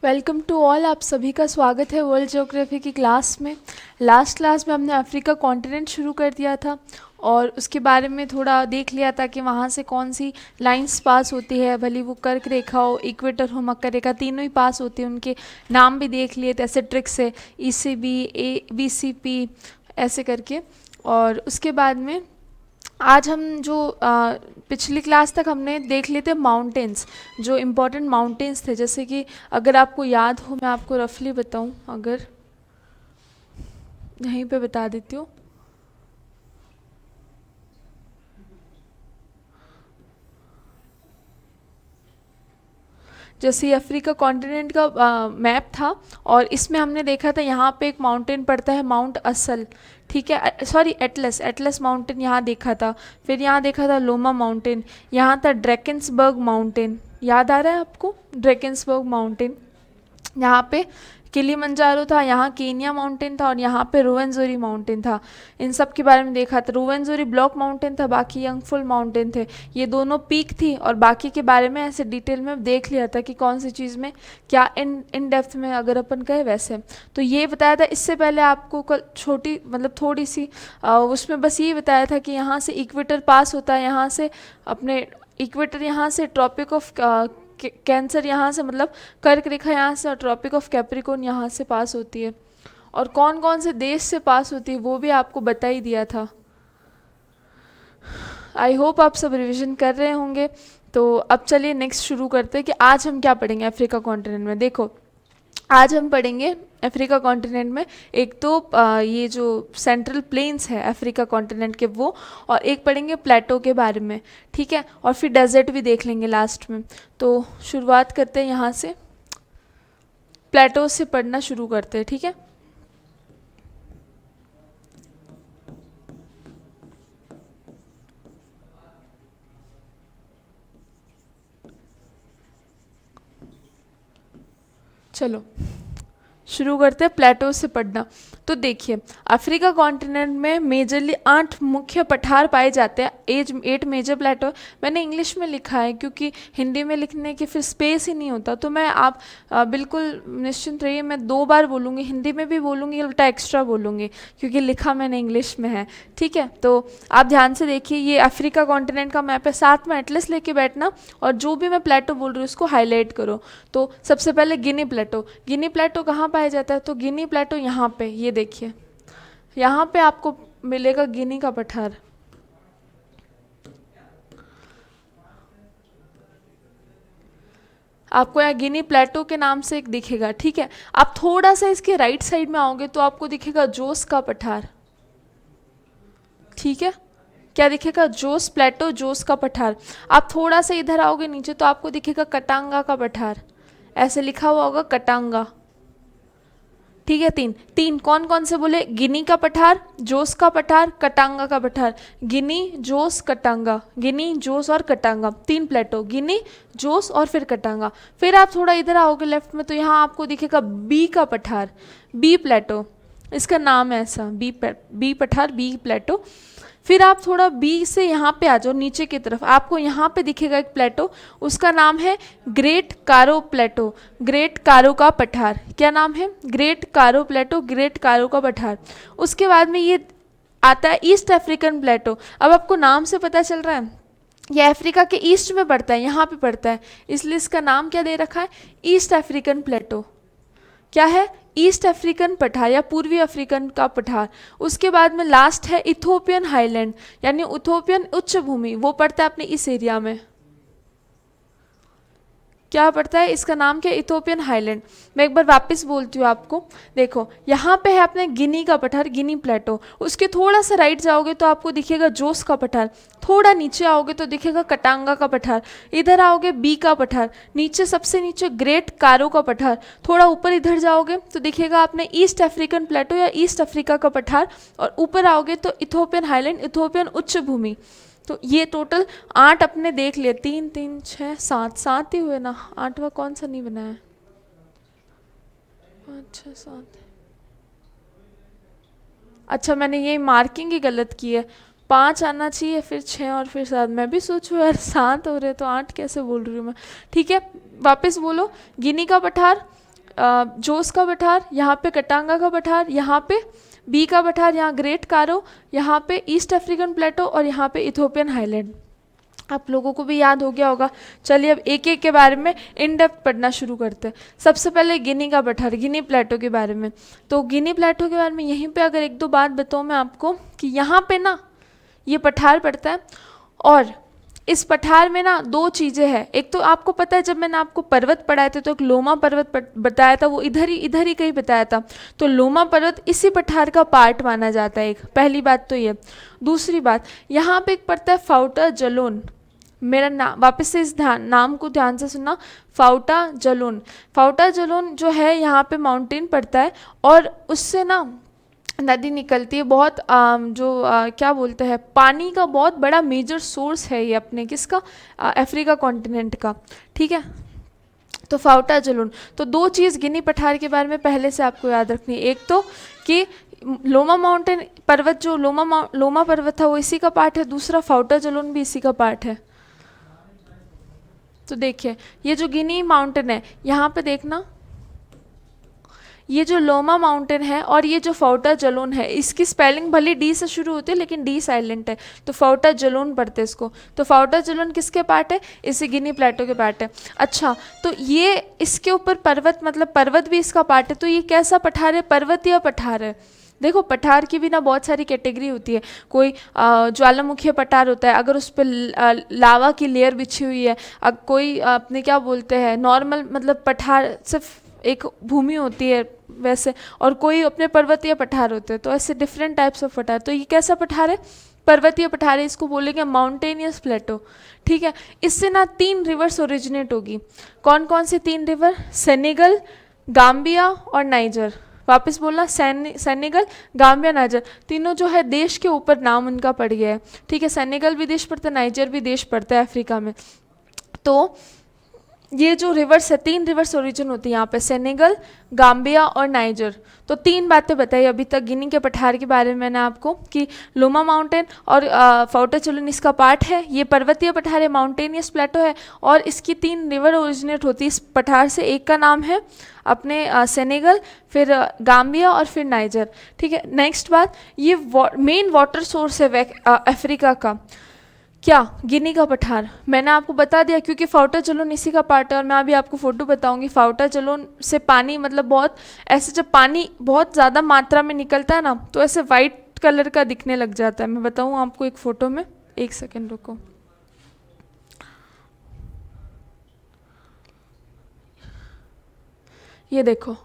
Welcome to all. आप सभी का स्वागत है वर्ल्ड ज्योग्राफी की क्लास में। लास्ट क्लास में हमने अफ्रीका कॉन्टिनेंट शुरू कर दिया था और उसके बारे में थोड़ा देख लिया था कि वहाँ से कौन सी लाइंस पास होती है, भली वो कर्क रेखा हो, इक्वेटर हो, मकर रेखा, तीनों ही पास होती है। उनके नाम भी देख लिए थे, ऐसे ट्रिक से ECB, BCP ऐसे करके। और उसके बाद में आज हम जो पिछली क्लास तक हमने देख लिए थे माउंटेन्स, जो इम्पोर्टेंट माउंटेन्स थे। जैसे कि अगर आपको याद हो, मैं आपको रफली बताऊं, अगर यहीं पे बता देती हूँ। जैसे अफ्रीका कॉन्टिनेंट का मैप था और इसमें हमने देखा था यहाँ पे एक माउंटेन पड़ता है, माउंट असल, ठीक है, सॉरी एटलस, एटलस माउंटेन यहाँ देखा था। फिर यहाँ देखा था लोमा माउंटेन, यहाँ था ड्रैकेंसबर्ग माउंटेन, याद आ रहा है आपको ड्रैकेंसबर्ग माउंटेन। यहाँ पे किलीमंजारो था, यहाँ केनिया माउंटेन था और यहाँ पे रोवेंजोरी माउंटेन था। इन सब के बारे में देखा था। रोवेंजोरी ब्लॉक माउंटेन था, बाकी यंगफुल माउंटेन थे। ये दोनों पीक थी और बाकी के बारे में ऐसे डिटेल में देख लिया था कि कौन सी चीज़ में क्या इन डेप्थ में अगर अपन कहे वैसे। तो ये बताया था। इससे पहले आपको कल छोटी मतलब थोड़ी सी उसमें बस ये बताया था कि यहाँ से इक्वेटर पास होता है, यहाँ से अपने इक्वेटर, यहाँ से ट्रॉपिक ऑफ कैंसर, यहाँ से मतलब कर्क रेखा यहाँ से, और ट्रॉपिक ऑफ कैप्रिकॉर्न यहाँ से पास होती है। और कौन कौन से देश से पास होती है वो भी आपको बता ही दिया था। आई होप आप सब रिवीजन कर रहे होंगे। तो अब चलिए नेक्स्ट शुरू करते हैं कि आज हम क्या पढ़ेंगे अफ्रीका कॉन्टिनेंट में। देखो, आज हम पढ़ेंगे अफ्रीका कॉन्टिनेंट में एक तो ये जो सेंट्रल प्लेन्स है अफ्रीका कॉन्टिनेंट के वो, और एक पढ़ेंगे प्लेटो के बारे में, ठीक है, और फिर डेजर्ट भी देख लेंगे लास्ट में। तो शुरुआत करते हैं यहाँ से, प्लेटो से पढ़ना शुरू करते हैं, ठीक है। चलो शुरू करते हैं प्लेटो से पढ़ना। तो देखिए, अफ्रीका कॉन्टिनेंट में मेजरली 8 मुख्य पठार पाए जाते हैं। 8 मेजर प्लेटो मैंने इंग्लिश में लिखा है क्योंकि हिंदी में लिखने की फिर स्पेस ही नहीं होता। तो मैं आप बिल्कुल निश्चिंत रहिए, मैं 2 बार बोलूँगी, हिंदी में भी बोलूँगी, उल्टा एक्स्ट्रा बोलूँगी क्योंकि लिखा मैंने इंग्लिश में है, ठीक है। तो आप ध्यान से देखिए, ये अफ्रीका कॉन्टिनेंट का मैप है, साथ में एटलस लेके बैठना और जो भी मैं प्लेटो बोल रही हूँ उसको हाईलाइट करो। तो सबसे पहले गिनी प्लेटो। गिनी प्लेटो कहाँ पाया जाता है? तो गिनी प्लेटो यहाँ पे, ये देखिए, यहाँ पे आपको मिलेगा गिनी का पठार। आपको यहाँ गिनी प्लेटो के नाम से एक दिखेगा, ठीक है। आप थोड़ा सा इसके राइट साइड में आओगे तो आपको दिखेगा जोस का पठार, ठीक है। क्या दिखेगा? जोस प्लेटो, जोस का पठार। आप थोड़ा सा इधर आओगे नीचे तो आपको दिखेगा कटांगा का पठार, ऐसे लिखा हुआ होगा कटांगा, ठीक है। तीन कौन कौन से बोले? गिनी का पठार, जोस का पठार, कटांगा का पठार। गिनी, जोस, कटांगा, गिनी, जोस और कटांगा, 3 प्लेटो, गिनी, जोस और फिर कटांगा। फिर आप थोड़ा इधर आओगे लेफ्ट में तो यहाँ आपको दिखेगा बी का पठार, बी प्लेटो, इसका नाम है ऐसा, बी पठार, बी प्लेटो। फिर आप थोड़ा बी से यहाँ पे आ जाओ नीचे की तरफ, आपको यहाँ पे दिखेगा एक प्लेटो, उसका नाम है ग्रेट कारो प्लेटो, ग्रेट कारो का पठार। क्या नाम है? ग्रेट कारो प्लेटो, ग्रेट कारो का पठार। उसके बाद में ये आता है ईस्ट अफ्रीकन प्लेटो। अब आपको नाम से पता चल रहा है ये अफ्रीका के ईस्ट में पड़ता है, यहाँ पे पड़ता है, इसलिए इसका नाम क्या दे रखा है? ईस्ट अफ्रीकन प्लेटो। क्या है? ईस्ट अफ्रीकन पठार या पूर्वी अफ्रीकन का पठार। उसके बाद में लास्ट है इथोपियन हाईलैंड, यानी इथोपियन उच्च भूमि, वो पड़ता है अपने इस एरिया में। क्या पड़ता है? इसका नाम क्या? Ethiopian highland. मैं एक बार वापस बोलती हूँ आपको, देखो यहाँ पे है अपने गिनी का पठार, गिनी प्लेटो। उसके थोड़ा सा राइट जाओगे तो आपको दिखेगा जोस का पठार, थोड़ा नीचे आओगे तो दिखेगा कटांगा का पठार, इधर आओगे बी का पठार, नीचे सबसे नीचे ग्रेट कारो का पठार, थोड़ा ऊपर इधर जाओगे तो दिखेगा आपने ईस्ट अफ्रीकन प्लेटो या ईस्ट अफ्रीका का पठार, और ऊपर आओगे तो इथोपियन हाईलैंड, इथोपियन उच्च भूमि। तो ये टोटल 8 अपने देख लिए, 3 3 6 7, 7 ही हुए ना, 8वां कौन सा नहीं बना है? 5 6 7। अच्छा, मैंने ये मार्किंग ही गलत की है, 5 आना चाहिए, फिर 6 और फिर 7। मैं भी सोचूं यार 7 हो रहे तो 8 कैसे बोल रही हूँ मैं, ठीक है। वापस बोलो, गिनी का पठार, जोस का पठार, यहाँ पे कटांगा का पठार, यहाँ पे बी का पठार, यहाँ ग्रेट कारो, यहाँ पे ईस्ट अफ्रीकन प्लेटो और यहाँ पे इथोपियन हाईलैंड। आप लोगों को भी याद हो गया होगा। चलिए अब एक एक के बारे में इन डेप्थ पढ़ना शुरू करते हैं। सबसे पहले गिनी का पठार, गिनी प्लेटो के बारे में। तो गिनी प्लेटो के बारे में यहीं पे अगर एक दो बात बताऊँ मैं आपको कि यहाँ पे ना ये पठार पड़ता है और इस पठार में ना दो चीज़ें हैं। एक तो आपको पता है जब मैंने आपको पर्वत पढ़ाए थे तो एक लोमा पर्वत बताया था, वो इधर ही कहीं बताया था। तो लोमा पर्वत इसी पठार का पार्ट माना जाता है। एक पहली बात तो ये। दूसरी बात, यहाँ पे एक पड़ता है फाउटा जलोन। मेरा नाम वापस से इस नाम को ध्यान से सुनना, फाउटा जलोन। फाउटा जलोन जो है यहाँ पे माउंटेन पड़ता है और उससे ना नदी निकलती है। बहुत क्या बोलते हैं, पानी का बहुत बड़ा मेजर सोर्स है ये अपने किसका, अफ्रीका कॉन्टिनेंट का। ठीक है, तो फाउटा जलोन। तो दो चीज़ गिनी पठार के बारे में पहले से आपको याद रखनी है। एक तो कि लोमा माउंटेन पर्वत, जो लोमा पर्वत था वो इसी का पार्ट है। दूसरा फाउटा जलोन भी इसी का पार्ट है। तो देखिए ये जो गिनी माउंटेन है, यहाँ पे देखना, ये जो लोमा माउंटेन है और ये जो फाउटा जलोन है, इसकी स्पेलिंग भले डी से शुरू होती है लेकिन डी साइलेंट है, तो फाउटा जलोन पढ़ते हैं इसको। तो फाउटा जलोन किसके पार्ट है, इसी गिनी प्लेटो के पार्ट है। अच्छा, तो ये इसके ऊपर पर्वत, मतलब पर्वत भी इसका पार्ट है। तो ये कैसा पठार है, पर्वत या पठार है। देखो पठार की भी ना बहुत सारी कैटेगरी होती है। कोई ज्वालामुखी पठार होता है, अगर उस पर लावा की लेयर बिछी हुई है। कोई अपने क्या बोलते हैं नॉर्मल, मतलब पठार सिर्फ एक भूमि होती है वैसे, और कोई अपने पर्वतीय पठार होते हैं। तो ऐसे डिफरेंट टाइप्स ऑफ पठार। तो ये कैसा पठार है, पर्वतीय पठार है, इसको बोलेंगे माउंटेनियस प्लेटो। ठीक है, इससे ना 3 रिवर्स ओरिजिनेट होगी। कौन कौन से 3 रिवर, सेनेगल, गाम्बिया और नाइजर। वापस बोलना, सेनेगल, गाम्बिया, नाइजर, तीनों जो है देश के ऊपर नाम उनका पड़ गया है। ठीक है, सेनेगल भी देश पड़ता है, नाइजर भी देश पड़ता है अफ्रीका में। तो ये जो रिवर्स है, 3 रिवर्स ओरिजिन होती है यहाँ पे, सेनेगल, गाम्बिया और नाइजर। तो 3 बातें बताई अभी तक गिनी के पठार के बारे में मैंने आपको, कि लोमा माउंटेन और फाउटा जलोन इसका पार्ट है। ये पर्वतीय पठार है, माउंटेनियस प्लेटो है, और इसकी 3 रिवर ओरिजिनेट होती है इस पठार से। एक का नाम है अपने सेनेगल, फिर गाम्बिया और फिर नाइजर। ठीक है, नेक्स्ट बात, ये मेन वाटर सोर्स है अफ्रीका का। क्या, गिनी का पठार। मैंने आपको बता दिया क्योंकि फाउटा जलोन इसी का पार्ट है। और मैं अभी आपको फ़ोटो बताऊंगी। फाउटा जलोन से पानी, मतलब बहुत ऐसे, जब पानी बहुत ज़्यादा मात्रा में निकलता है ना तो ऐसे वाइट कलर का दिखने लग जाता है। मैं बताऊँ आपको एक फ़ोटो में, एक सेकेंड रुको। ये देखो,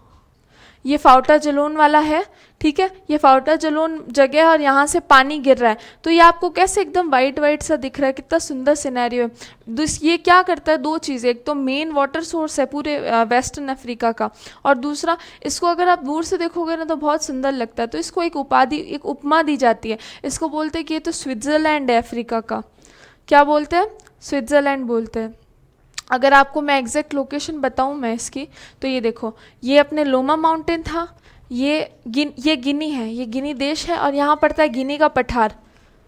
ये फाउटा जलोन वाला है। ठीक है, ये फाउटा जलोन जगह है और यहाँ से पानी गिर रहा है। तो ये आपको कैसे एकदम वाइट वाइट सा दिख रहा है, कितना सुंदर सिनेरियो है। ये क्या करता है, 2 चीज़ें, एक तो मेन वाटर सोर्स है पूरे वेस्टर्न अफ्रीका का, और दूसरा इसको अगर आप दूर से देखोगे ना तो बहुत सुंदर लगता है। तो इसको एक उपाधि, एक उपमा दी जाती है। इसको बोलते हैं कि ये तो स्विट्ज़रलैंड है अफ्रीका का। क्या बोलते हैं, स्विट्ज़रलैंड बोलते हैं। अगर आपको मैं एग्जैक्ट लोकेशन बताऊं मैं इसकी, तो ये देखो, ये अपने लोमा माउंटेन था, ये गिनी है, ये गिनी देश है, और यहाँ पड़ता है गिनी का पठार।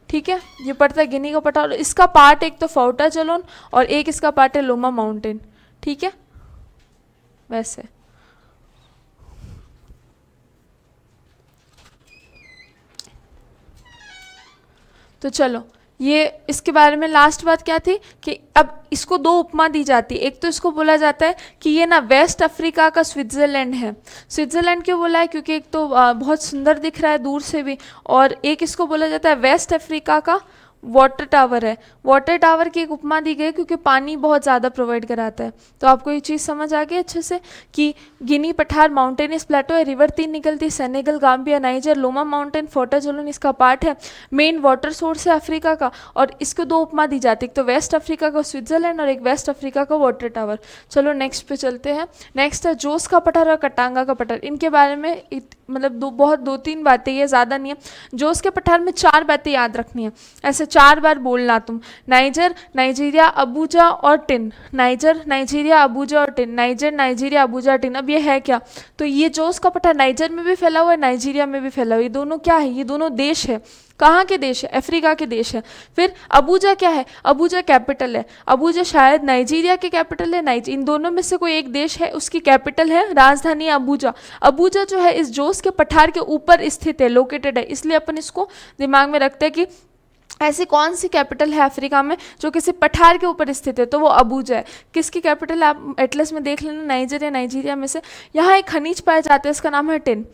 ठीक है, ये पड़ता है गिनी का पठार। इसका पार्ट एक तो फाउटा जलोन और एक इसका पार्ट है लोमा माउंटेन। ठीक है, वैसे तो चलो, ये इसके बारे में लास्ट बात क्या थी कि अब इसको 2 उपमा दी जाती है। एक तो इसको बोला जाता है कि ये ना वेस्ट अफ्रीका का स्विट्ज़रलैंड है। स्विट्ज़रलैंड क्यों बोला है, क्योंकि एक तो बहुत सुंदर दिख रहा है दूर से भी, और एक इसको बोला जाता है वेस्ट अफ्रीका का वाटर टावर है। वाटर टावर की एक उपमा दी गई क्योंकि पानी बहुत ज़्यादा प्रोवाइड कराता है। तो आपको ये चीज़ समझ आ गई अच्छे से कि गिनी पठार माउंटेनियस प्लेटो है, रिवर 3 निकलती है, सेनेगल, गाम्बिया, नाइजर, लोमा माउंटेन, फाउटा जलोन इसका पार्ट है, मेन वाटर सोर्स है अफ्रीका का, और इसको 2 उपमा दी जाती है, एक तो वेस्ट अफ्रीका का स्विट्ज़रलैंड और एक वेस्ट अफ्रीका का वाटर टावर। चलो नेक्स्ट पे चलते हैं। नेक्स्ट है जोस का पठार और कटांगा का पठार। इनके बारे में मतलब 2-3 बातें, ये ज़्यादा नहीं है। जोस के पठार में 4 बातें याद रखनी है, ऐसे 4 बार बोलना तुम, नाइजर, नाइजीरिया, अबूजा और टिन, नाइजर, नाइजीरिया, अबूजा और tin, niger, Nigeria, Abuja, tin. अब ये है क्या, तो ये जोस का पठार नाइजर में भी फैला हुआ है, नाइजीरिया में भी फैला हुआ है। ये दोनों क्या है, ये दोनों देश है। कहाँ के देश है, अफ्रीका के देश है। फिर अबूजा क्या है, अबूजा कैपिटल है, अबूजा शायद नाइजीरिया के कैपिटल है, इन दोनों में से कोई एक देश है, उसकी कैपिटल है, राजधानी है अबूजा। अबूजा जो है इस जोस के पठार के ऊपर स्थित है, लोकेटेड है, इसलिए अपन इसको दिमाग में रखते हैं कि ऐसी कौन सी कैपिटल है अफ्रीका में जो किसी पठार के ऊपर स्थित है, तो वो अबूजा है। किसकी कैपिटल है आप एटलस में देख लेना, नाइजर या नाइजीरिया में से। यहाँ एक खनिज पाया जाता है, इसका नाम है टिन।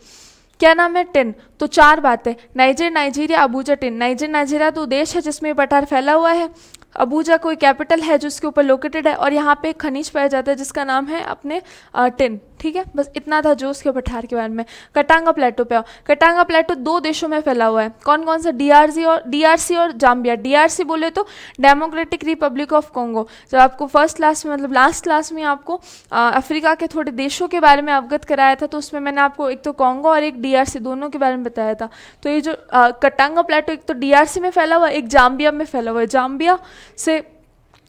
क्या नाम है, टिन। तो 4 बातें, niger, Nigeria, Abuja, tin. Niger, Nigeria तो देश है जिसमें पठार फैला हुआ है, अबूजा कोई कैपिटल है जो उसके ऊपर लोकेटेड है, और यहाँ पे एक खनिज पाया जाता है जिसका नाम है अपने टिन। ठीक है, बस इतना था जोस के पठार के बारे में। कटांगा प्लेटो पे आओ। कटांगा प्लेटो 2 देशों में फैला हुआ है। कौन कौन सा, डीआरसी और जाम्बिया। डीआरसी बोले तो डेमोक्रेटिक रिपब्लिक ऑफ कॉन्गो। जब आपको फर्स्ट क्लास में, मतलब लास्ट क्लास में आपको अफ्रीका के थोड़े देशों के बारे में अवगत कराया था, तो उसमें मैंने आपको एक तो कॉन्गो और एक डीआरसी दोनों के बारे में बताया था। तो ये जो कटांगा प्लेटो एक तो डीआरसी में फैला हुआ है, एक जाम्बिया में फैला हुआ है। जाम्बिया से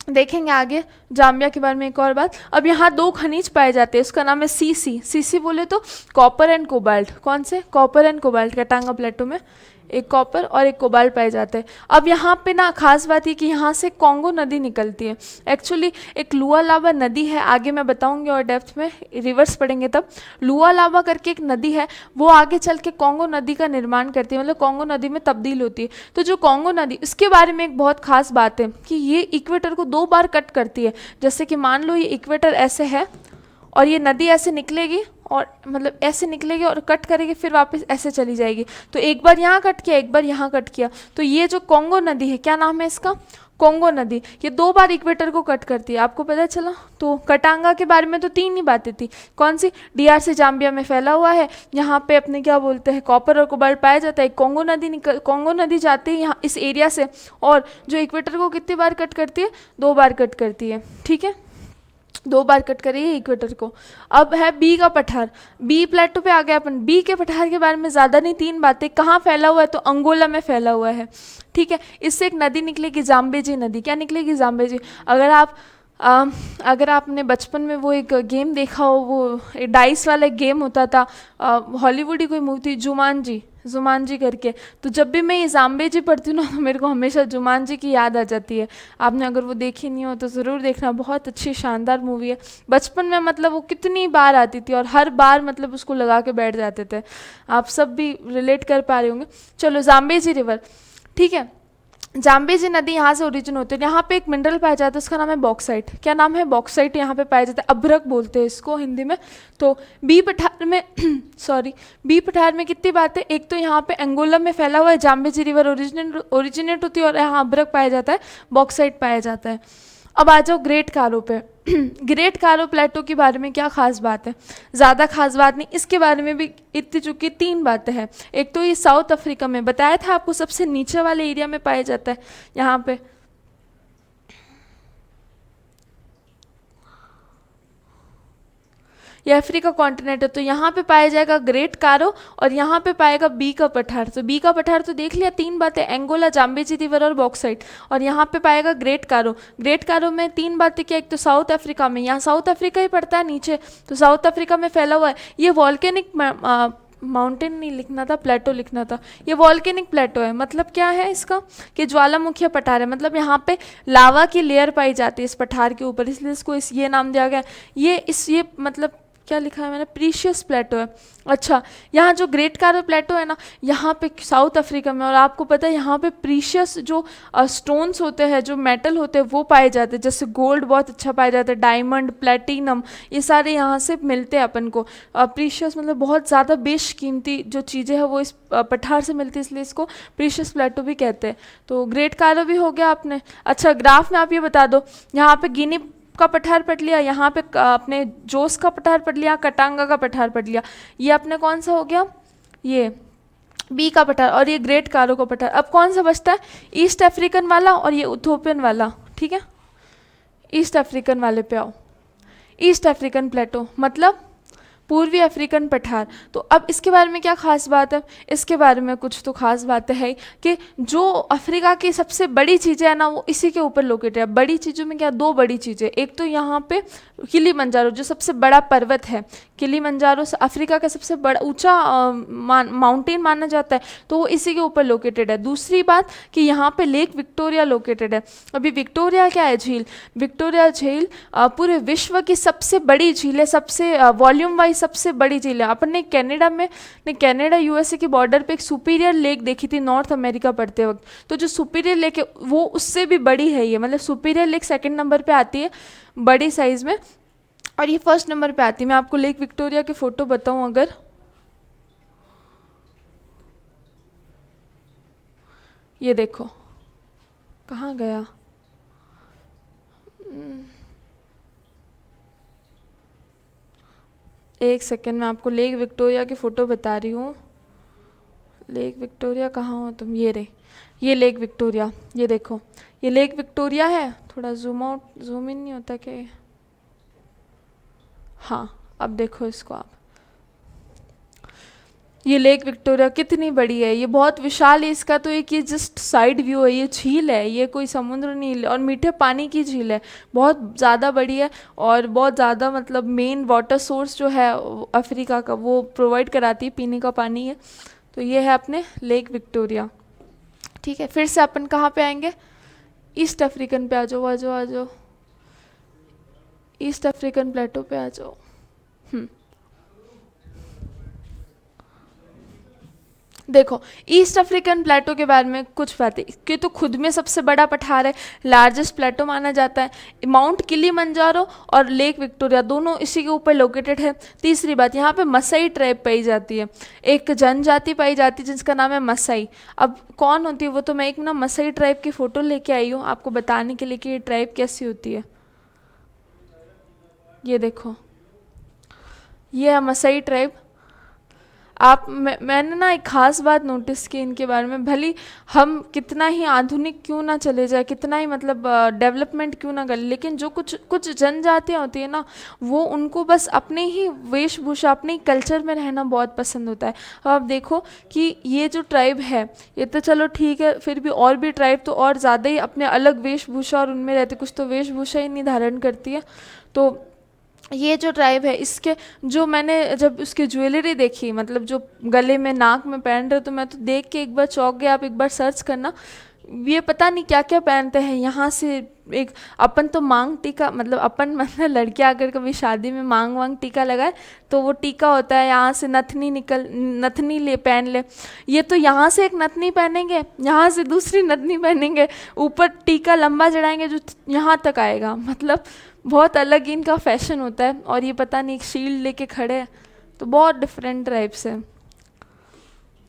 देखेंगे आगे, जाम्बिया के बारे में एक और बात। अब यहाँ 2 खनिज पाए जाते हैं, उसका नाम है सीसी बोले तो कॉपर एंड कोबाल्ट। कौन से, कॉपर एंड कोबाल्ट। कटांगा प्लेटो में एक कॉपर और एक कोबाल्ट पाए जाते हैं। अब यहाँ पे ना खास बात ये कि यहाँ से कॉन्गो नदी निकलती है। एक्चुअली एक लुआलाबा नदी है, आगे मैं बताऊंगी और डेप्थ में रिवर्स पढ़ेंगे तब। लुआलाबा करके एक नदी है, वो आगे चल के कॉन्गो नदी का निर्माण करती है, मतलब कॉन्गो नदी में तब्दील होती है। तो जो कॉन्गो नदी, इसके बारे में एक बहुत खास बात है कि ये इक्वेटर को 2 बार कट करती है। जैसे कि मान लो ये इक्वेटर ऐसे है और ये नदी ऐसे निकलेगी, और मतलब ऐसे निकलेगी और कट करेगी, फिर वापस ऐसे चली जाएगी। तो एक बार यहाँ कट किया, एक बार यहाँ कट किया। तो ये जो कॉन्गो नदी है, क्या नाम है इसका, कॉन्गो नदी, ये 2 बार इक्वेटर को कट करती है। आपको पता चला। तो कटांगा के बारे में तो 3 ही बातें थी। कौन सी, डीआरसी जाम्बिया में फैला हुआ है, यहाँ पे अपने क्या बोलते हैं कॉपर और कोबाल्ट पाया जाता है। कॉन्गो नदी जाती है यहाँ इस एरिया से, और जो इक्वेटर को कितनी बार कट करती है, 2 बार कट करती है। ठीक है, 2 बार कट करिए इक्वेटर को। अब है बी का पठार, बी प्लेटो पे आ गया अपन। बी के पठार के बारे में ज़्यादा नहीं, 3 बातें। कहाँ फैला हुआ है, तो अंगोला में फैला हुआ है। ठीक है, इससे एक नदी निकलेगी, जाम्बेजी नदी। क्या निकलेगी, जाम्बेजी। अगर आपने बचपन में वो एक गेम देखा हो, वो डाइस वाला एक गेम होता था, हॉलीवुड ही कोई मूवी थी, जुमानजी करके। तो जब भी मैं ये जाम्बेजी पढ़ती हूँ ना, तो मेरे को हमेशा जुमानजी की याद आ जाती है। आपने अगर वो देखी नहीं हो तो ज़रूर देखना, बहुत अच्छी शानदार मूवी है। बचपन में मतलब वो कितनी बार आती थी और हर बार मतलब उसको लगा के बैठ जाते थे। आप सब भी रिलेट कर पा रहे होंगे। चलो, जाम्बेजी रिवर। ठीक है, जाम्बेजी नदी यहाँ से ओरिजिन होती है। यहाँ पे एक मिनरल पाया जाता है, उसका नाम है बॉक्साइट। क्या नाम है, बॉक्साइट यहाँ पे पाया जाता है। अभ्रक बोलते हैं इसको हिंदी में। तो बी पठार में बी पठार में कितनी बातें, एक तो यहाँ पे अंगोला में फैला हुआ है, जाम्बेजी रिवर ओरिजिनेट होती है, और यहाँ अभ्रक पाया जाता है, बॉक्साइट पाया जाता है। अब आ जाओ ग्रेट कारो पे। ग्रेट कारो प्लेटो के बारे में क्या खास बात है, ज़्यादा खास बात नहीं। इसके बारे में भी इतनी चुकी 3 बातें हैं। एक तो ये साउथ अफ्रीका में, बताया था आपको, सबसे नीचे वाले एरिया में पाया जाता है। यहाँ पे ये अफ्रीका कॉन्टिनेंट है, तो यहाँ पे पाया जाएगा ग्रेट कारो, और यहाँ पे पाएगा बी का पठार। तो बी का पठार तो देख लिया, 3 बातें, एंगोला, जाम्बेजी रिवर और बॉक्साइट। और यहाँ पे पाएगा ग्रेट कारो। ग्रेट कारो में 3 बातें क्या, एक तो साउथ अफ्रीका में, यहाँ साउथ अफ्रीका ही पड़ता है नीचे, तो साउथ अफ्रीका में फैला हुआ है। ये वॉल्केनिक माउंटेन नहीं लिखना था, प्लेटो लिखना था। ये वॉल्केनिक प्लेटो है, मतलब क्या है इसका, कि ज्वालामुखी पठार है, मतलब यहाँ पे लावा की लेयर पाई जाती है इस पठार के ऊपर, इसलिए इसको ये नाम दिया गया। ये मतलब क्या लिखा है मैंने, प्रीशियस प्लेटो है। अच्छा, यहाँ जो ग्रेट कारो प्लेटो है ना, यहाँ पे साउथ अफ्रीका में, और आपको पता है यहाँ पे प्रीशियस जो स्टोन्स होते हैं, जो मेटल होते हैं, वो पाए जाते हैं। जैसे गोल्ड बहुत अच्छा पाया जाता है, डायमंड, प्लेटिनम, ये सारे यहाँ से मिलते हैं अपन को। प्रीशियस मतलब बहुत ज़्यादा बेशकीमती जो चीज़ें हैं वो इस पठार से मिलती है, इसलिए इसको प्रीशियस प्लेटो भी कहते हैं। तो ग्रेट कारो भी हो गया आपने। अच्छा, ग्राफ में आप ये बता दो, यहाँ पे गिनी का पठार पढ़ लिया, यहाँ पे अपने जोस का पठार पढ़ लिया, कटांगा का पठार पढ़ लिया। ये अपने कौन सा हो गया, ये बी का पठार, और ये ग्रेट कारो का पठार। अब कौन सा बचता है, ईस्ट अफ्रीकन वाला और ये इथोपियन वाला। ठीक है, ईस्ट अफ्रीकन वाले पे आओ। ईस्ट अफ्रीकन प्लेटो मतलब पूर्वी अफ्रीकन पठार। तो अब इसके बारे में क्या खास बात है, इसके बारे में कुछ तो खास बातें है कि जो अफ्रीका की सबसे बड़ी चीज़ें है ना वो इसी के ऊपर लोकेटेड है। बड़ी चीज़ों में क्या, दो बड़ी चीज़ें, एक तो यहाँ पे किलिमंजारो जो सबसे बड़ा पर्वत है, किलिमंजारो अफ्रीका का सबसे बड़ा ऊंचा माउंटेन माना जाता है, तो वो इसी के ऊपर लोकेटेड है। दूसरी बात कि यहाँ पे लेक विक्टोरिया लोकेटेड है। अभी विक्टोरिया क्या है, झील। विक्टोरिया झील पूरे विश्व की सबसे बड़ी झील है, सबसे वॉल्यूम वाइज सबसे बड़ी झील है। अपन ने कनाडा यूएसए की बॉर्डर पे एक सुपीरियर लेक देखी थी नॉर्थ अमेरिका पढ़ते वक्त, तो जो सुपीरियर लेक है वो उससे भी बड़ी है ये, मतलब सुपीरियर लेक सेकंड नंबर पे आती है बड़ी साइज में, और ये फर्स्ट नंबर पे आती है। मैं आपको लेक विक्टोरिया की फ़ोटो बताऊं अगर, ये देखो कहाँ गया, एक सेकेंड मैं आपको लेक विक्टोरिया की फ़ोटो बता रही हूँ। लेक विक्टोरिया कहाँ हो तुम, ये रहे, ये लेक विक्टोरिया, ये देखो ये लेक विक्टोरिया है। थोड़ा जूम इन नहीं होता क्या, हाँ अब देखो इसको आप, ये लेक विक्टोरिया कितनी बड़ी है, ये बहुत विशाल है। इसका तो एक ये जस्ट साइड व्यू है, ये झील है, ये कोई समुद्र नहीं, और मीठे पानी की झील है, बहुत ज़्यादा बड़ी है, और बहुत ज़्यादा मतलब मेन वाटर सोर्स जो है अफ्रीका का वो प्रोवाइड कराती है, पीने का पानी है। तो ये है अपने लेक विक्टोरिया। ठीक है, फिर से अपन कहाँ पे आएंगे, ईस्ट अफ्रीकन पे आ जाओ, आ जाओ, आ जाओ, ईस्ट अफ्रीकन प्लेटो पे आ जाओ। देखो ईस्ट अफ्रीकन प्लेटो के बारे में कुछ बातें, कि तो खुद में सबसे बड़ा पठार है, लार्जेस्ट प्लेटो माना जाता है। माउंट किलिमंजारो और लेक विक्टोरिया दोनों इसी के ऊपर लोकेटेड है। तीसरी बात, यहाँ पे मसाई ट्राइब पाई जाती है, एक जनजाति पाई जाती है जिसका नाम है मसाई। अब कौन होती है वो तो मैं एक ना मसाई ट्राइब की फ़ोटो लेके आई हूँ आपको बताने के लिए कि ये ट्राइब कैसी होती है। ये देखो, ये है मसाई ट्राइब। आप मैंने ना एक ख़ास बात नोटिस की इनके बारे में, भले हम कितना ही आधुनिक क्यों ना चले जाए, कितना ही मतलब डेवलपमेंट क्यों ना कर, लेकिन जो कुछ कुछ जनजातियाँ होती है ना, वो उनको बस अपने ही वेशभूषा, अपने ही कल्चर में रहना बहुत पसंद होता है। अब आप देखो कि ये जो ट्राइब है, ये तो चलो ठीक है, फिर भी और भी ट्राइब तो और ज़्यादा ही अपने अलग वेशभूषा और उनमें रहते, कुछ तो वेशभूषा ही नहीं धारण करती है। तो ये जो ट्राइब है, इसके जो मैंने जब उसकी ज्वेलरी देखी, मतलब जो गले में नाक में पहन रहे, तो मैं तो देख के एक बार चौंक गया। आप एक बार सर्च करना, ये पता नहीं क्या क्या पहनते हैं यहाँ से। एक अपन तो मांग टीका, मतलब अपन मतलब लड़कियाँ अगर कभी शादी में मांग वांग टीका लगाए तो वो टीका होता है, यहाँ से नथनी ले पहन ले। ये तो यहाँ से एक नथनी पहनेंगे, यहाँ से दूसरी नथनी पहनेंगे, ऊपर टीका लंबा चढ़ाएंगे जो यहाँ तक आएगा, मतलब बहुत अलग इनका फैशन होता है। और ये पता नहीं एक शील्ड लेके खड़े हैं, तो बहुत डिफरेंट टाइप्स है।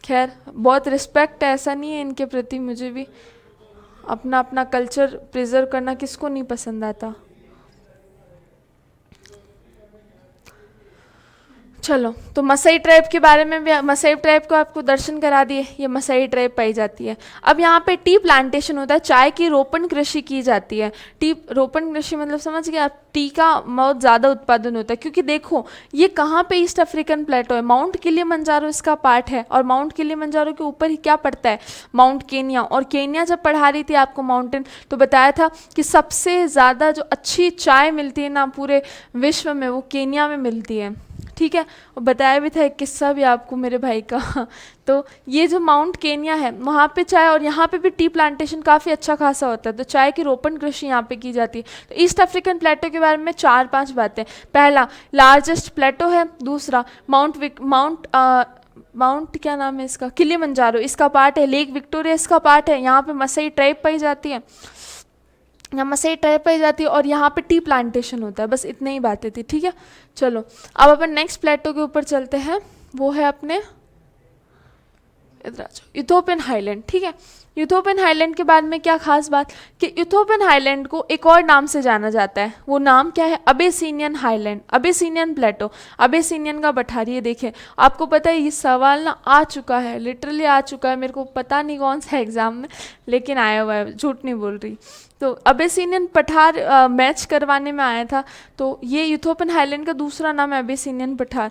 खैर बहुत रिस्पेक्ट है, ऐसा नहीं है इनके प्रति, मुझे भी अपना अपना कल्चर प्रिजर्व करना किसको नहीं पसंद आता। चलो, तो मसाई ट्राइब के बारे में भी, मसाई ट्राइब को आपको दर्शन करा दिए, ये मसाई ट्राइब पाई जाती है। अब यहाँ पे टी प्लांटेशन होता है, चाय की रोपण कृषि की जाती है। टी रोपण कृषि मतलब समझ गए आप, टी का बहुत ज़्यादा उत्पादन होता है, क्योंकि देखो ये कहाँ पे ईस्ट अफ्रीकन प्लेटो है, माउंट किलिमंजारो इसका पार्ट है, और माउंट किलिमंजारो के ऊपर ही क्या पड़ता है, माउंट केन्या। और केन्या जब पढ़ा रही थी आपको माउंटेन, तो बताया था कि सबसे ज़्यादा जो अच्छी चाय मिलती है ना पूरे विश्व में, वो केन्या में मिलती है। ठीक है, और बताया भी था एक किस्सा भी आपको मेरे भाई का। तो ये जो माउंट केन्या है वहाँ पे चाय, और यहाँ पे भी टी प्लांटेशन काफ़ी अच्छा खासा होता है, तो चाय की रोपण कृषि यहाँ पे की जाती है। तो ईस्ट अफ्रीकन प्लेटो के बारे में 4-5 बातें। पहला, लार्जेस्ट प्लेटो है। दूसरा, माउंट क्या नाम है इसका, किलिमंजारो इसका पार्ट है। लेक विक्टोरिया इसका पार्ट है। यहाँ पे मसाई ट्राइब पाई जाती है, यहाँ मसाई ट्राइब पाई जाती है, और यहाँ पे टी प्लांटेशन होता है। बस इतनी ही बातें थी। ठीक है, चलो अब अपन नेक्स्ट प्लेटो के ऊपर चलते हैं, वो है अपने इधर आ जाओ, इथोपियन हाईलैंड। ठीक है, इथोपियन हाईलैंड के बारे में क्या खास बात कि इथोपियन हाईलैंड को एक और नाम से जाना जाता है। वो नाम क्या है? अबेसिनियन हाईलैंड, अबेसिनियन प्लेटो, अबेसिनियन का पठार। ये देखिए, आपको पता है ये सवाल ना आ चुका है, लिटरली आ चुका है, मेरे को पता नहीं कौन सा एग्जाम में, लेकिन आया हुआ है, झूठ नहीं बोल रही। तो अबेसिनियन पठार मैच करवाने में आया था। तो ये इथोपियन हाईलैंड का दूसरा नाम है अबेसिनियन पठार।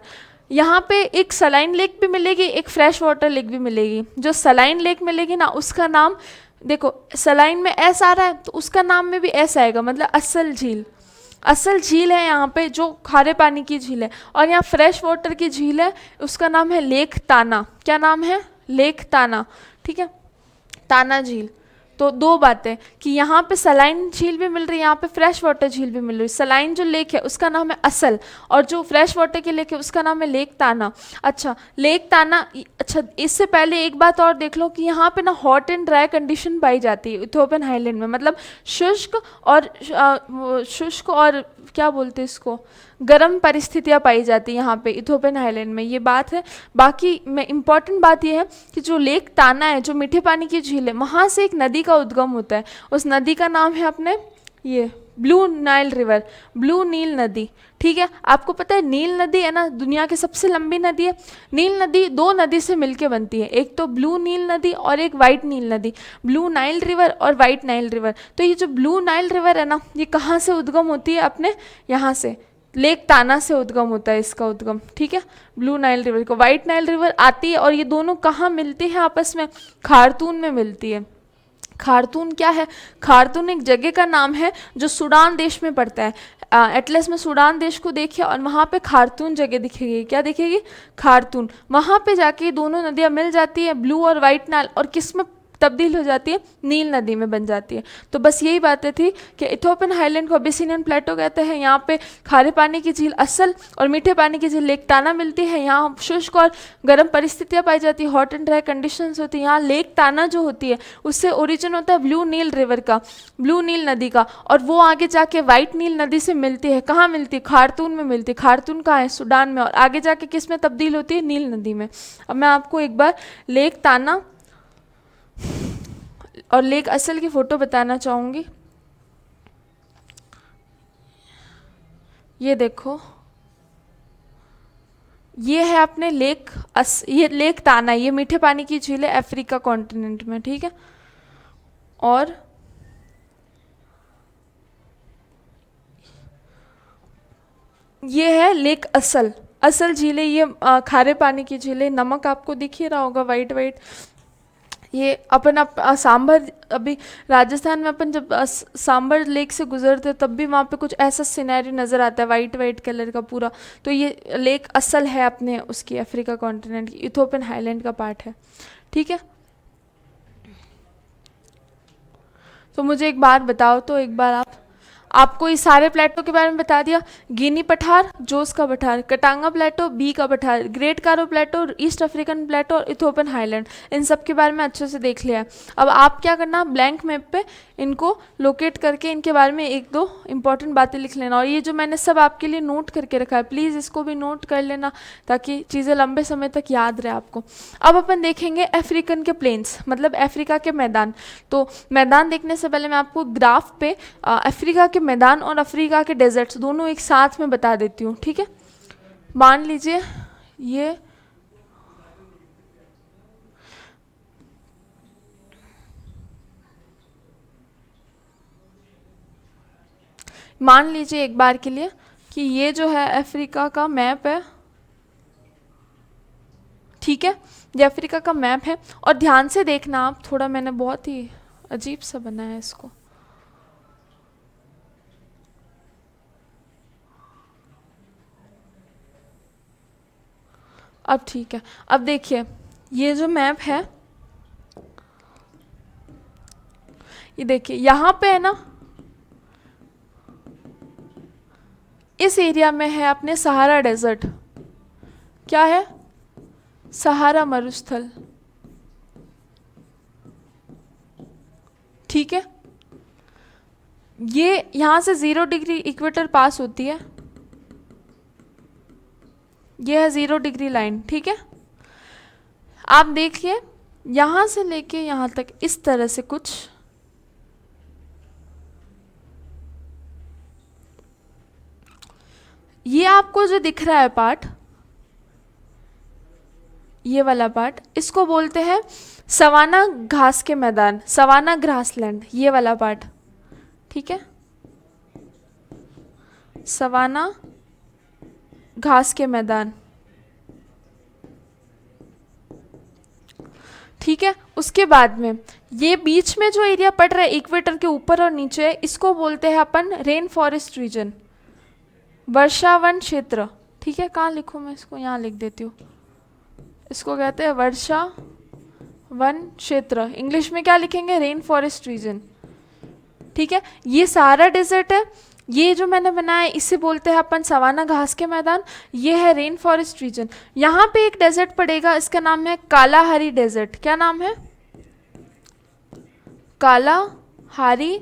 यहाँ पे एक सलाइन लेक भी मिलेगी, एक फ्रेश वाटर लेक भी मिलेगी। जो सलाइन लेक मिलेगी ना, उसका नाम देखो, सलाइन में एस आ रहा है तो उसका नाम में भी एस आएगा, मतलब असल झील। असल झील है यहाँ पे, जो खारे पानी की झील है। और यहाँ फ्रेश वाटर की झील है, उसका नाम है लेक ताना। क्या नाम है? लेक ताना। ठीक है, ताना झील। तो दो बातें कि यहाँ पे सलाइन झील भी मिल रही है, यहाँ पे फ्रेश वाटर झील भी मिल रही है। सलाइन जो लेक है उसका नाम है असल, और जो फ्रेश वाटर की लेक है उसका नाम है लेक ताना। अच्छा, लेक ताना। अच्छा, इससे पहले एक बात और देख लो कि यहाँ पे ना हॉट एंड ड्राई कंडीशन पाई जाती है इथोपियन हाईलैंड में, मतलब शुष्क और क्या बोलते हैं इसको, गर्म परिस्थितियाँ पाई जाती है यहाँ पे इथोपियन हाईलैंड में। ये बात है। बाकी में इम्पॉर्टेंट बात ये है कि जो लेक ताना है, जो मीठे पानी की झील है, वहाँ से एक नदी का उद्गम होता है। उस नदी का नाम है अपने ये ब्लू नाइल रिवर, ब्लू नील नदी। ठीक है, आपको पता है नील नदी है ना दुनिया की सबसे लंबी नदी है। नील नदी दो नदी से मिलके बनती है, एक तो ब्लू नील नदी और एक वाइट नील नदी। ब्लू नाइल रिवर और वाइट नाइल रिवर। तो ये जो ब्लू नाइल रिवर है ना, ये कहाँ से उद्गम होती है? अपने यहाँ से, लेक ताना से उद्गम होता है इसका उद्गम। ठीक है, ब्लू नाइल रिवर को वाइट नाइल रिवर आती है। और ये दोनों कहाँ मिलती है आपस में? खार्तून में मिलती है। खार्तून क्या है? खार्तून एक जगह का नाम है जो सूडान देश में पड़ता है। एटलस में सूडान देश को देखिए और वहाँ पे खार्तून जगह दिखेगी। क्या दिखेगी? खार्तून। वहाँ पे जाके दोनों नदियाँ मिल जाती है, ब्लू और वाइट नाइल, और किस में तब्दील हो जाती है? नील नदी में बन जाती है। तो बस यही बातें थी कि इथोपियन हाईलैंड को अबिसिनियन प्लेटो कहते हैं। यहाँ पे खारे पानी की झील असल और मीठे पानी की झील लेक ताना मिलती है। यहाँ शुष्क और गर्म परिस्थितियाँ पाई जाती है, हॉट एंड ड्राई कंडीशंस होती है। यहाँ लेक ताना जो होती है उससे ओरिजिन होता है ब्लू नील रिवर का, ब्लू नील नदी का, और वो आगे जाके वाइट नील नदी से मिलती है। कहाँ मिलती है? खार्तून में मिलती है। खार्तून कहाँ है? सूडान में। और आगे जाके किस में तब्दील होती है? नील नदी में। अब मैं आपको एक बार लेक ताना और लेक असल की फ़ोटो बताना चाहूँगी। ये देखो, ये है अपने ये लेक ताना, ये मीठे पानी की झील है अफ्रीका कॉन्टिनेंट में। ठीक है, और ये है लेक असल। असल झील है ये, खारे पानी की झील है। नमक आपको दिख ही रहा होगा, वाइट वाइट। ये अपन सांबर, अभी राजस्थान में अपन जब सांबर लेक से गुजरते तब भी वहाँ पे कुछ ऐसा सिनेरियो नज़र आता है, वाइट वाइट कलर का पूरा। तो ये लेक असल है अपने उसकी, अफ्रीका कॉन्टिनेंट की, इथोपियन हाईलैंड का पार्ट है। ठीक है, तो मुझे एक बात बताओ तो, एक बार आपको इस सारे प्लेटो के बारे में बता दिया। गिनी पठार, जोस का पठार, कटांगा प्लेटो, बी का पठार, ग्रेट कारो प्लेटो, ईस्ट अफ्रीकन प्लेटो और इथोपियन हाईलैंड, इन सब के बारे में अच्छे से देख लिया। अब आप क्या करना, ब्लैंक मैप पे इनको लोकेट करके इनके बारे में एक दो इंपॉर्टेंट बातें लिख लेना। और ये जो मैंने सब आपके लिए नोट करके रखा है, प्लीज़ इसको भी नोट कर लेना ताकि चीज़ें लंबे समय तक याद रहे आपको। अब अपन देखेंगे अफ्रीकन के प्लेन्स, मतलब अफ्रीका के मैदान। तो मैदान देखने से पहले मैं आपको ग्राफ पे अफ्रीका के मैदान और अफ्रीका के डेजर्ट्स दोनों एक साथ में बता देती हूँ। ठीक है, मान लीजिए ये मान लीजिए एक बार के लिए कि ये जो है अफ्रीका का मैप है। ठीक है, ये अफ्रीका का मैप है। और ध्यान से देखना आप, थोड़ा मैंने बहुत ही अजीब सा बनाया है इसको। अब ठीक है, अब देखिए ये जो मैप है, ये देखिए यहाँ पे है ना, इस एरिया में है अपने सहारा डेजर्ट। क्या है? सहारा मरुस्थल। ठीक है, ये यहाँ से 0 डिग्री इक्वेटर पास होती है, ये है 0 डिग्री लाइन। ठीक है, आप देखिए यहाँ से लेके यहाँ तक इस तरह से कुछ, ये आपको जो दिख रहा है पार्ट, ये वाला पार्ट, इसको बोलते हैं सवाना घास के मैदान, सवाना ग्रासलैंड, ये वाला पार्ट, ठीक है, सवाना घास के मैदान, ठीक है। उसके बाद में ये बीच में जो एरिया पड़ रहा है इक्वेटर के ऊपर और नीचे, इसको बोलते हैं अपन रेन फॉरेस्ट रीजन, वर्षावन क्षेत्र, ठीक है। कहाँ लिखूँ मैं इसको, यहाँ लिख देती हूँ, इसको कहते हैं वर्षा वन क्षेत्र, इंग्लिश में क्या लिखेंगे, रेन फॉरेस्ट रीजन, ठीक है। ये सारा डेजर्ट है, ये जो मैंने बनाया इसे बोलते हैं अपन सवाना घास के मैदान, ये है रेन फॉरेस्ट रीजन। यहाँ पे एक डेजर्ट पड़ेगा, इसका नाम है कालाहारी डेजर्ट, क्या नाम है, कालाहारी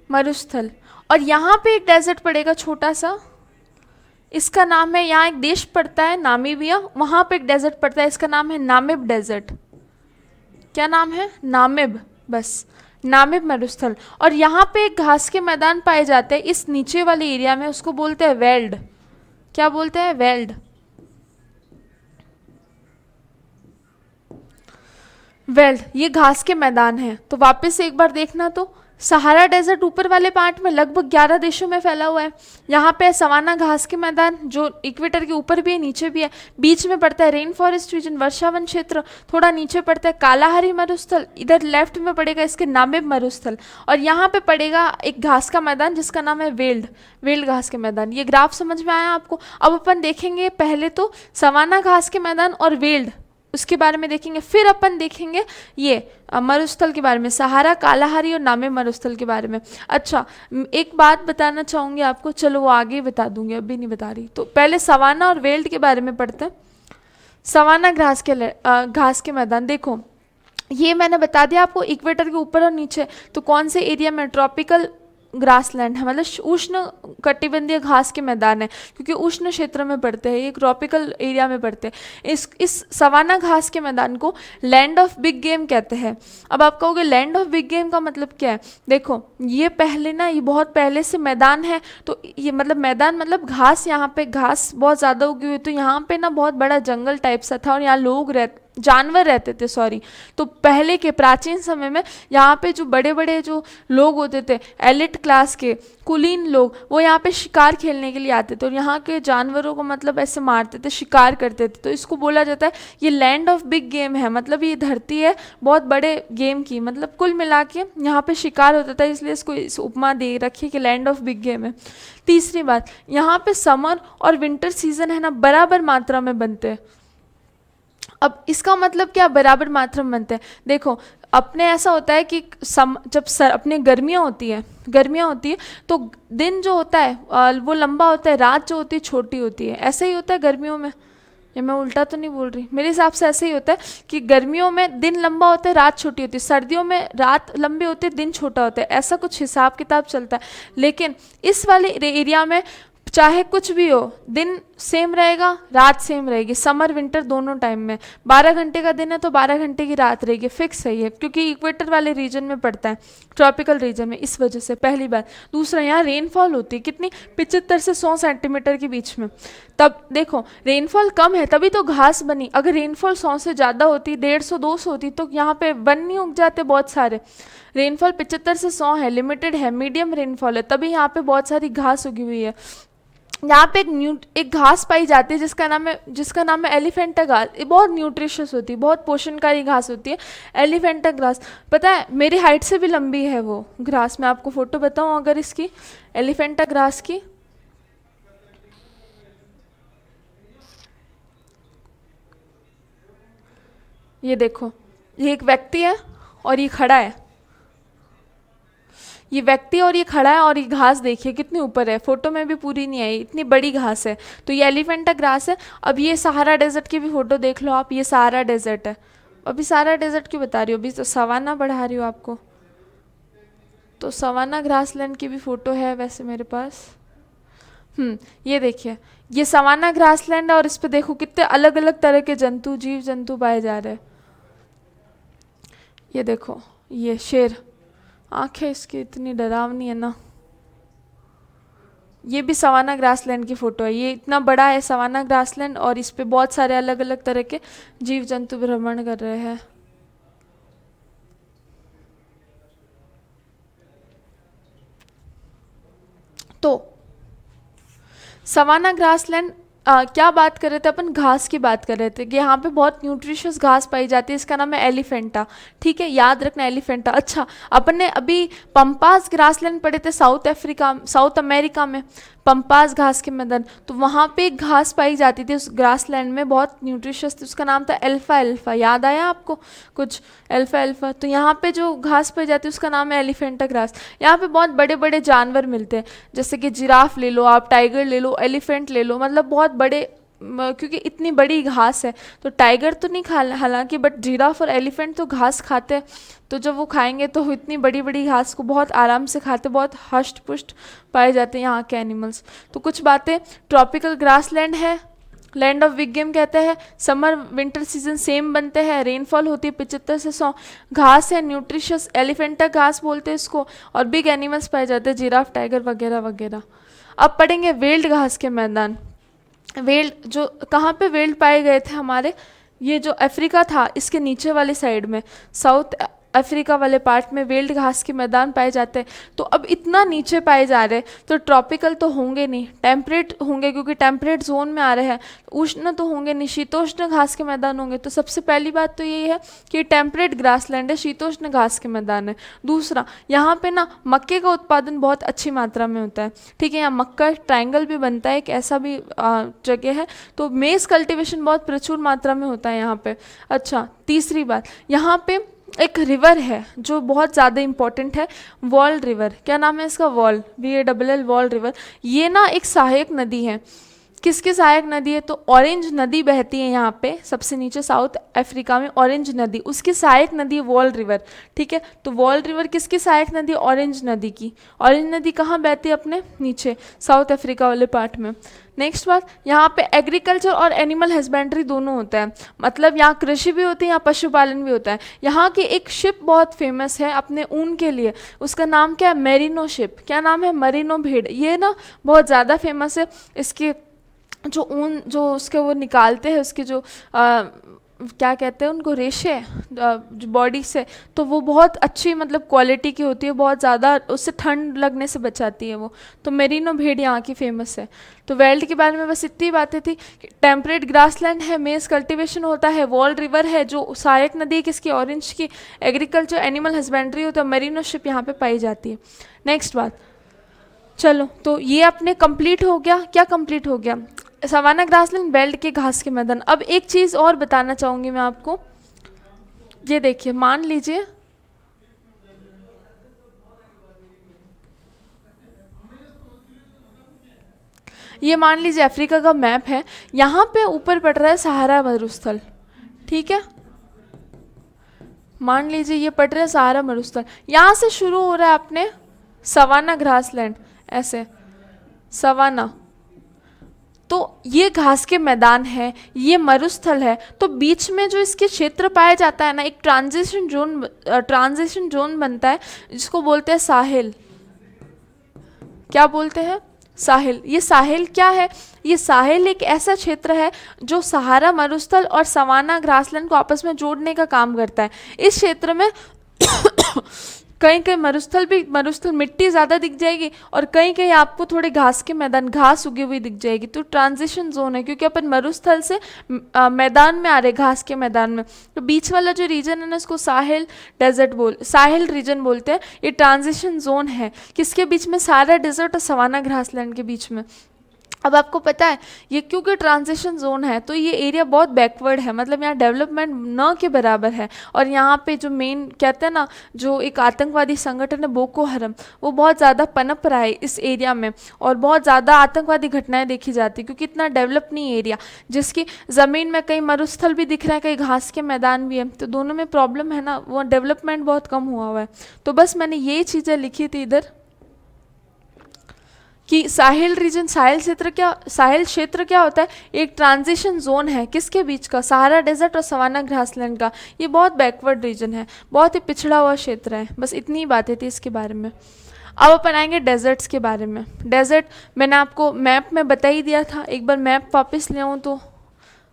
मरुस्थल। और यहाँ पे एक डेजर्ट पड़ेगा छोटा सा, इसका नाम है, यहाँ एक देश पड़ता है नामीबिया, वहाँ पे एक डेजर्ट पड़ता है, इसका नाम है नामिब डेजर्ट, क्या नाम है, नामिब, बस नामिब मरुस्थल। और यहाँ पे एक घास के मैदान पाए जाते हैं इस नीचे वाले एरिया में, उसको बोलते हैं वेल्ड, क्या बोलते हैं, वेल्ड, वेल्ड, ये घास के मैदान है। तो वापस से एक बार देखना, तो सहारा डेजर्ट ऊपर वाले पार्ट में लगभग 11 देशों में फैला हुआ है, यहाँ पे सवाना घास के मैदान जो इक्वेटर के ऊपर भी है नीचे भी है, बीच में पड़ता है रेन फॉरेस्ट रीजन वर्षावन क्षेत्र, थोड़ा नीचे पड़ता है कालाहारी मरुस्थल, इधर लेफ्ट में पड़ेगा इसके नामिब मरुस्थल, और यहाँ पे पड़ेगा एक घास का मैदान जिसका नाम है वेल्ड, वेल्ड घास के मैदान। ये ग्राफ समझ में आया आपको। अब अपन देखेंगे पहले तो सवाना घास के मैदान और वेल्ड, उसके बारे में देखेंगे, फिर अपन देखेंगे ये मरुस्थल के बारे में, सहारा, कालाहारी और नामे मरुस्थल के बारे में। अच्छा, एक बात बताना चाहूँगी आपको, चलो वो आगे बता दूंगी, अभी नहीं बता रही। तो पहले सवाना और वेल्ड के बारे में पढ़ते हैं। सवाना घास के मैदान, देखो ये मैंने बता दिया आपको, इक्वेटर के ऊपर और नीचे, तो कौन से एरिया में, ट्रॉपिकल ग्रासलैंड है, मतलब उष्ण कटिबंधीय घास के मैदान है, क्योंकि उष्ण क्षेत्र में पड़ते हैं, ये ट्रॉपिकल एरिया में पड़ते हैं। इस सवाना घास के मैदान को लैंड ऑफ बिग गेम कहते हैं। अब आप कहोगे लैंड ऑफ बिग गेम का मतलब क्या है, देखो ये पहले ना, ये बहुत पहले से मैदान है, तो ये मतलब मैदान मतलब घास, यहाँ पे घास बहुत ज़्यादा उगी हुई, तो यहाँ पे ना बहुत बड़ा जंगल टाइप सा था, और यहाँ लोग जानवर रहते थे, सॉरी। तो पहले के प्राचीन समय में यहाँ पे जो बड़े बड़े जो लोग होते थे, एलिट क्लास के कुलीन लोग, वो यहाँ पे शिकार खेलने के लिए आते थे और यहाँ के जानवरों को मतलब ऐसे मारते थे, शिकार करते थे। तो इसको बोला जाता है ये लैंड ऑफ बिग गेम है, मतलब ये धरती है बहुत बड़े गेम की, मतलब कुल मिला के यहाँ पे शिकार होता था, इसलिए इसको इस उपमा दे रखी कि लैंड ऑफ बिग गेम है। तीसरी बात, यहाँ पे समर और विंटर सीजन है ना बराबर मात्रा में बनते हैं। अब इसका मतलब क्या, बराबर मात्रा में बनते हैं, देखो अपने ऐसा होता है कि जब अपने गर्मियाँ होती है तो दिन जो होता है वो लंबा होता है, रात जो होती है छोटी होती है। ऐसा ही होता है गर्मियों में, या मैं उल्टा तो नहीं बोल रही, मेरे हिसाब से ऐसे ही होता है कि गर्मियों में दिन लंबा होता है, रात छोटी होती है, सर्दियों में रात लंबी होती है, दिन छोटा होता है, ऐसा कुछ हिसाब किताब चलता है। लेकिन इस वाले एरिया में चाहे कुछ भी हो, दिन सेम रहेगा, रात सेम रहेगी, समर विंटर दोनों टाइम में 12 घंटे का दिन है तो 12 घंटे की रात रहेगी, फिक्स है ये, क्योंकि इक्वेटर वाले रीजन में पड़ता है, ट्रॉपिकल रीजन में, इस वजह से पहली बात। दूसरा, यहाँ रेनफॉल होती है कितनी, 75 से 100 सेंटीमीटर के बीच में। तब देखो रेनफॉल कम है तभी तो घास बनी, अगर रेनफॉल 100 से ज़्यादा होती, 150 200 होती, तो यहाँ पे वन नहीं उग जाते बहुत सारे। रेनफॉल 75 से 100 है, लिमिटेड है, मीडियम रेनफॉल है, तभी यहाँ पे बहुत सारी घास उगी हुई है। यहाँ पे एक घास पाई जाती है जिसका नाम है एलिफेंटा घास। ये बहुत न्यूट्रिशियस होती है, बहुत पोषणकारी घास होती है, एलिफेंटा घास। पता है मेरी हाइट से भी लंबी है वो घास, मैं आपको फोटो बताऊँ अगर इसकी, एलिफेंटा घास की। ये देखो, ये एक व्यक्ति है और ये खड़ा है, ये व्यक्ति और ये खड़ा है, और ये घास देखिए कितनी ऊपर है, फोटो में भी पूरी नहीं आई, इतनी बड़ी घास है। तो ये एलिफेंटा ग्रास है। अब ये सहारा डेजर्ट की भी फोटो देख लो आप, ये सहारा डेजर्ट है। अभी सहारा डेजर्ट क्यों बता रही हो, अभी तो सवाना बढ़ा रही हो आपको। तो सवाना ग्रासलैंड की भी फोटो है वैसे मेरे पास। ये देखिए, ये सवाना ग्रासलैंड है, और इस पे देखो कितने अलग अलग तरह के जंतु, जीव जंतु पाए जा रहे हैं। ये देखो, ये शेर, आंखें इसकी इतनी डरावनी है ना। ये भी सवाना ग्रासलैंड की फ़ोटो है। ये इतना बड़ा है सवाना ग्रासलैंड, और इस पे बहुत सारे अलग अलग तरह के जीव जंतु भ्रमण कर रहे हैं। तो सवाना ग्रासलैंड, क्या बात कर रहे थे अपन, घास की बात कर रहे थे कि यहाँ पे बहुत न्यूट्रिशियस घास पाई जाती है, इसका नाम है एलिफेंटा। ठीक है, याद रखना एलिफेंटा। अच्छा, अपन ने अभी पंपास ग्रासलैंड पढ़े थे साउथ अमेरिका में, पंपास घास के मैदान। तो वहाँ पे एक घास पाई जाती थी उस ग्रासलैंड में, बहुत न्यूट्रिशियस थी, उसका नाम था एल्फा एल्फा। याद आया आपको कुछ? Alpha alpha. तो यहाँ पे जो घास पाई जाती है उसका नाम है एलिफेंटा ग्रास। यहाँ पे बहुत बड़े बड़े जानवर मिलते हैं, जैसे कि जिराफ ले लो आप, टाइगर ले लो, एलिफेंट ले लो, मतलब बहुत बड़े, क्योंकि इतनी बड़ी घास है। तो टाइगर तो नहीं खा हालांकि, बट जिराफ और एलिफेंट तो घास खाते हैं। तो जब वो खाएंगे तो इतनी बड़ी बड़ी घास को बहुत आराम से खाते, बहुत हष्ट पुष्ट पाए जाते हैं यहाँ के एनिमल्स। तो कुछ बातें, ट्रॉपिकल ग्रासलैंड है, लैंड ऑफ बिग गेम कहते हैं, समर विंटर सीजन सेम बनते हैं, रेनफॉल होती है 75 से 100, घास है न्यूट्रिशियस, एलिफेंटा घास बोलते हैं इसको, और बिग एनिमल्स पाए जाते हैं, जिराफ, टाइगर वगैरह वगैरह। अब पढ़ेंगे वेल्ड घास के मैदान। वेल्ड जो कहाँ पे वेल्ड पाए गए थे हमारे, ये जो अफ्रीका था इसके नीचे वाली साइड में, साउथ अफ्रीका वाले पार्ट में वेल्ड घास के मैदान पाए जाते हैं। तो अब इतना नीचे पाए जा रहे हैं तो ट्रॉपिकल तो होंगे नहीं, टेम्परेट होंगे, क्योंकि टेम्परेट जोन में आ रहे हैं। उष्ण तो होंगे नहीं, शीतोष्ण घास के मैदान होंगे। तो सबसे पहली बात तो यही है कि टेम्परेट ग्रासलैंड है, शीतोष्ण घास के मैदान है। दूसरा, यहाँ पे ना मक्के का उत्पादन बहुत अच्छी मात्रा में होता है। ठीक है, यहाँ मक्का ट्रायंगल भी बनता है, एक ऐसा भी जगह है। तो मेज कल्टीवेशन बहुत प्रचुर मात्रा में होता है यहाँ पे। अच्छा, तीसरी बात, यहाँ पे एक रिवर है जो बहुत ज़्यादा इम्पॉर्टेंट है, वॉल रिवर। क्या नाम है इसका? Wall, VALL, wall river. ये ना एक सहायक नदी है। किसकी सहायक नदी है? तो ऑरेंज नदी बहती है यहाँ पे सबसे नीचे साउथ अफ्रीका में, ऑरेंज नदी, उसकी सहायक नदी है वॉल रिवर। ठीक है, तो वॉल रिवर किसकी सहायक नदी? ऑरेंज नदी की। ऑरेंज नदी कहाँ बहती है? अपने नीचे साउथ अफ्रीका वाले पार्ट में। नेक्स्ट बात, यहाँ पे एग्रीकल्चर और एनिमल हस्बेंड्री दोनों होता है, मतलब यहाँ कृषि भी होती है, यहाँ पशुपालन भी होता है। यहाँ की एक शिप बहुत फेमस है अपने ऊन के लिए, उसका नाम क्या है? Merino ship. क्या नाम है? मरीनो भेड़। ये ना बहुत ज़्यादा फेमस है। इसके जो ऊन जो उसके वो निकालते हैं, उसके जो क्या कहते हैं उनको, रेशे जो बॉडी से, तो वो बहुत अच्छी मतलब क्वालिटी की होती है, बहुत ज़्यादा उससे ठंड लगने से बचाती है वो। तो मेरिनो भेड़ यहाँ की फेमस है। तो वेल्ड के बारे में बस इतनी बातें थी कि टेम्परेट ग्रासलैंड है, मेज कल्टीवेशन होता है, वॉल रिवर है जो सहायक नदी है किसकी? ऑरेंज की, एग्रीकल्चर एनिमल हस्बेंड्री होता है, मेरिनो शिप यहाँ पे पाई जाती है। नेक्स्ट बात, चलो तो ये अपने कंप्लीट हो गया। क्या कंप्लीट हो गया? सवाना ग्रासलैंड, बेल्ट के घास के मैदान। अब एक चीज़ और बताना चाहूँगी मैं आपको। ये देखिए, मान लीजिए ये मान लीजिए अफ्रीका का मैप है, यहाँ पे ऊपर पड़ रहा है सहारा मरुस्थल। ठीक है, मान लीजिए ये पड़ रहा है सहारा मरुस्थल, यहाँ से शुरू हो रहा है अपने सवाना ग्रासलैंड, ऐसे सवाना। तो ये घास के मैदान है, ये मरुस्थल है। तो बीच में जो इसके क्षेत्र पाया जाता है ना, एक ट्रांजिशन जोन बनता है जिसको बोलते हैं साहेल। क्या बोलते हैं? साहेल। ये साहेल क्या है? ये साहेल एक ऐसा क्षेत्र है जो सहारा मरुस्थल और सवाना ग्रासलैंड को आपस में जोड़ने का काम करता है। इस क्षेत्र में कहीं कहीं मरुस्थल मिट्टी ज़्यादा दिख जाएगी, और कहीं कहीं आपको थोड़े घास के मैदान, घास उगी हुई दिख जाएगी। तो ट्रांजिशन जोन है, क्योंकि अपन मरुस्थल से मैदान में आ रहे, घास के मैदान में। तो बीच वाला जो रीजन है ना, इसको साहेल रीजन बोलते हैं। ये ट्रांजिशन जोन है किसके बीच में? सारा डेजर्ट और सवाना ग्रासलैंड के बीच में। अब आपको पता है ये क्योंकि ट्रांजिशन जोन है तो ये एरिया बहुत बैकवर्ड है, मतलब यहाँ डेवलपमेंट न के बराबर है। और यहाँ पे जो मेन कहते हैं ना, जो एक आतंकवादी संगठन है बोको हरम, वो बहुत ज़्यादा पनप रहा है इस एरिया में, और बहुत ज़्यादा आतंकवादी घटनाएं देखी जाती, क्योंकि इतना डेवलप नहीं एरिया, जिसकी ज़मीन में कहीं मरुस्थल भी दिख रहा है, कहीं घास के मैदान भी है। तो दोनों में प्रॉब्लम है ना, वो डेवलपमेंट बहुत कम हुआ हुआ है। तो बस मैंने ये चीज़ें लिखी थी इधर। कि साहिल रीजन, साहिल क्षेत्र क्या होता है, एक ट्रांजिशन जोन है किसके बीच का, सहारा डेजर्ट और सवाना ग्रासलैंड का। ये बहुत बैकवर्ड रीजन है, बहुत ही पिछड़ा हुआ क्षेत्र है। बस इतनी ही बातें थी इसके बारे में। अब अपन आएंगे डेजर्ट्स के बारे में। डेजर्ट मैंने आपको मैप में बता ही दिया था, एक बार मैप वापस ले आऊँ तो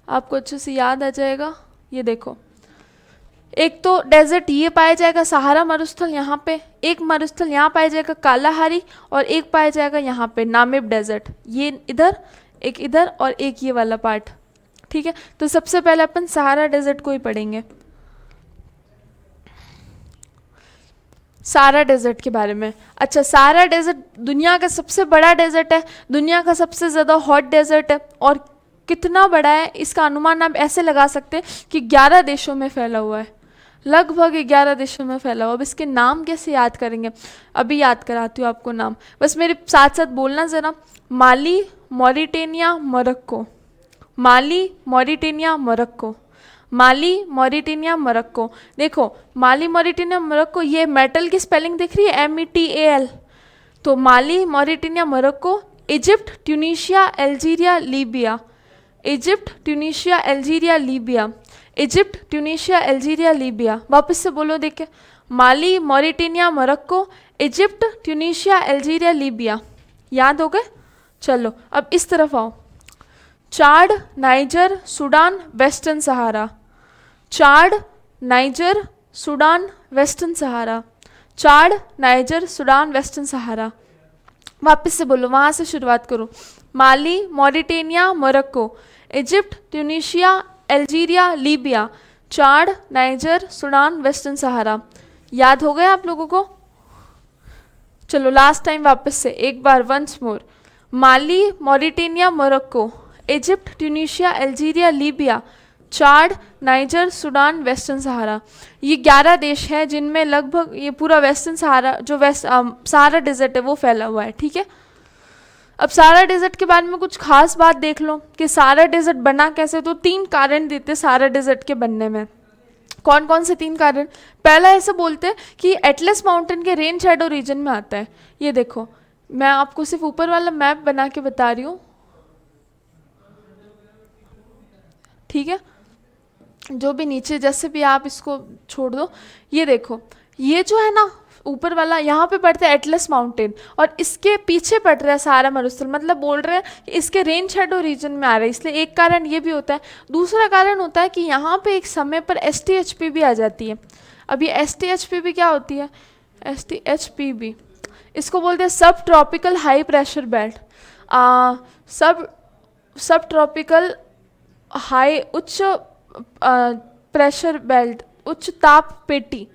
आपको अच्छे से याद आ जाएगा। ये देखो, एक तो डेजर्ट ये पाया जाएगा सहारा मरुस्थल यहाँ पे, एक मरुस्थल यहाँ पाया जाएगा कालाहारी, और एक पाया जाएगा यहाँ पे नामिब डेजर्ट। ये इधर, एक इधर, और एक ये वाला पार्ट। ठीक है, तो सबसे पहले अपन सहारा डेजर्ट को ही पढ़ेंगे। सहारा डेजर्ट के बारे में। अच्छा, सहारा डेजर्ट दुनिया का सबसे बड़ा डेजर्ट है, दुनिया का सबसे ज़्यादा हॉट डेजर्ट है। और कितना बड़ा है इसका अनुमान आप ऐसे लगा सकते हैं कि 11 देशों में फैला हुआ है, लगभग 11 देशों में फैला हुआ। अब इसके नाम कैसे याद करेंगे, अभी याद कराती हूँ आपको नाम, बस मेरे साथ साथ बोलना ज़रा। Mali, Mauritania, Morocco. Mali, Mauritania, Morocco. Mali, Mauritania, Morocco. देखो, माली, मॉरिटेनिया, मोरक्को, ये मेटल की स्पेलिंग दिख रही है, METAL। तो Mali, Mauritania, Morocco. Egypt, Tunisia, Algeria, Libya. Egypt, Tunisia, Algeria, Libya. Egypt, Tunisia, Algeria, Libya. वापस से बोलो देखे, Mali, Mauritania, Morocco, Egypt, Tunisia, Algeria, Libya. याद हो गए? चलो अब इस तरफ आओ। Chad, Niger, Sudan, Western Sahara. Chad, Niger, Sudan, Western Sahara. Chad, Niger, Sudan, Western Sahara. वापस से बोलो, वहाँ से शुरुआत करो। Mali, Mauritania, Morocco, Egypt, Tunisia, Algeria, Libya. Chad, Niger, Sudan, Western Sahara. याद हो गया आप लोगों को? चलो लास्ट टाइम वापस से एक बार, once more. Mali, Mauritania, Morocco, Egypt, Tunisia, Algeria, Libya. Chad, Niger, Sudan, Western Sahara. ये 11 देश हैं जिनमें लगभग ये पूरा वेस्टर्न सहारा, जो सहारा डेजर्ट है वो फैला हुआ है। ठीक है, अब सहारा डेजर्ट के बारे में कुछ खास बात देख लो कि सहारा डेजर्ट बना कैसे। तो 3 कारण देते सहारा डेजर्ट के बनने में। कौन कौन से 3 कारण? पहला ऐसे बोलते हैं कि एटलस माउंटेन के रेन शैडो रीजन में आता है। ये देखो, मैं आपको सिर्फ ऊपर वाला मैप बना के बता रही हूँ, ठीक है, जो भी नीचे जैसे भी आप इसको छोड़ दो। ये देखो, ये जो है ना ऊपर वाला, यहाँ पे पड़ता है एटलस माउंटेन, और इसके पीछे पड़ रहा है सहारा मरुस्थल। मतलब बोल रहे हैं कि इसके रेन शैडो रीजन में आ रहा है, इसलिए एक कारण ये भी होता है। दूसरा कारण होता है कि यहाँ पे एक समय पर STHP भी आ जाती है। अब ये STHP भी क्या होती है? STHP इसको बोलते हैं सब ट्रॉपिकल हाई प्रेशर बेल्ट। सब ट्रॉपिकल हाई, उच्च प्रेशर बेल्ट, उच्च ताप पेटी।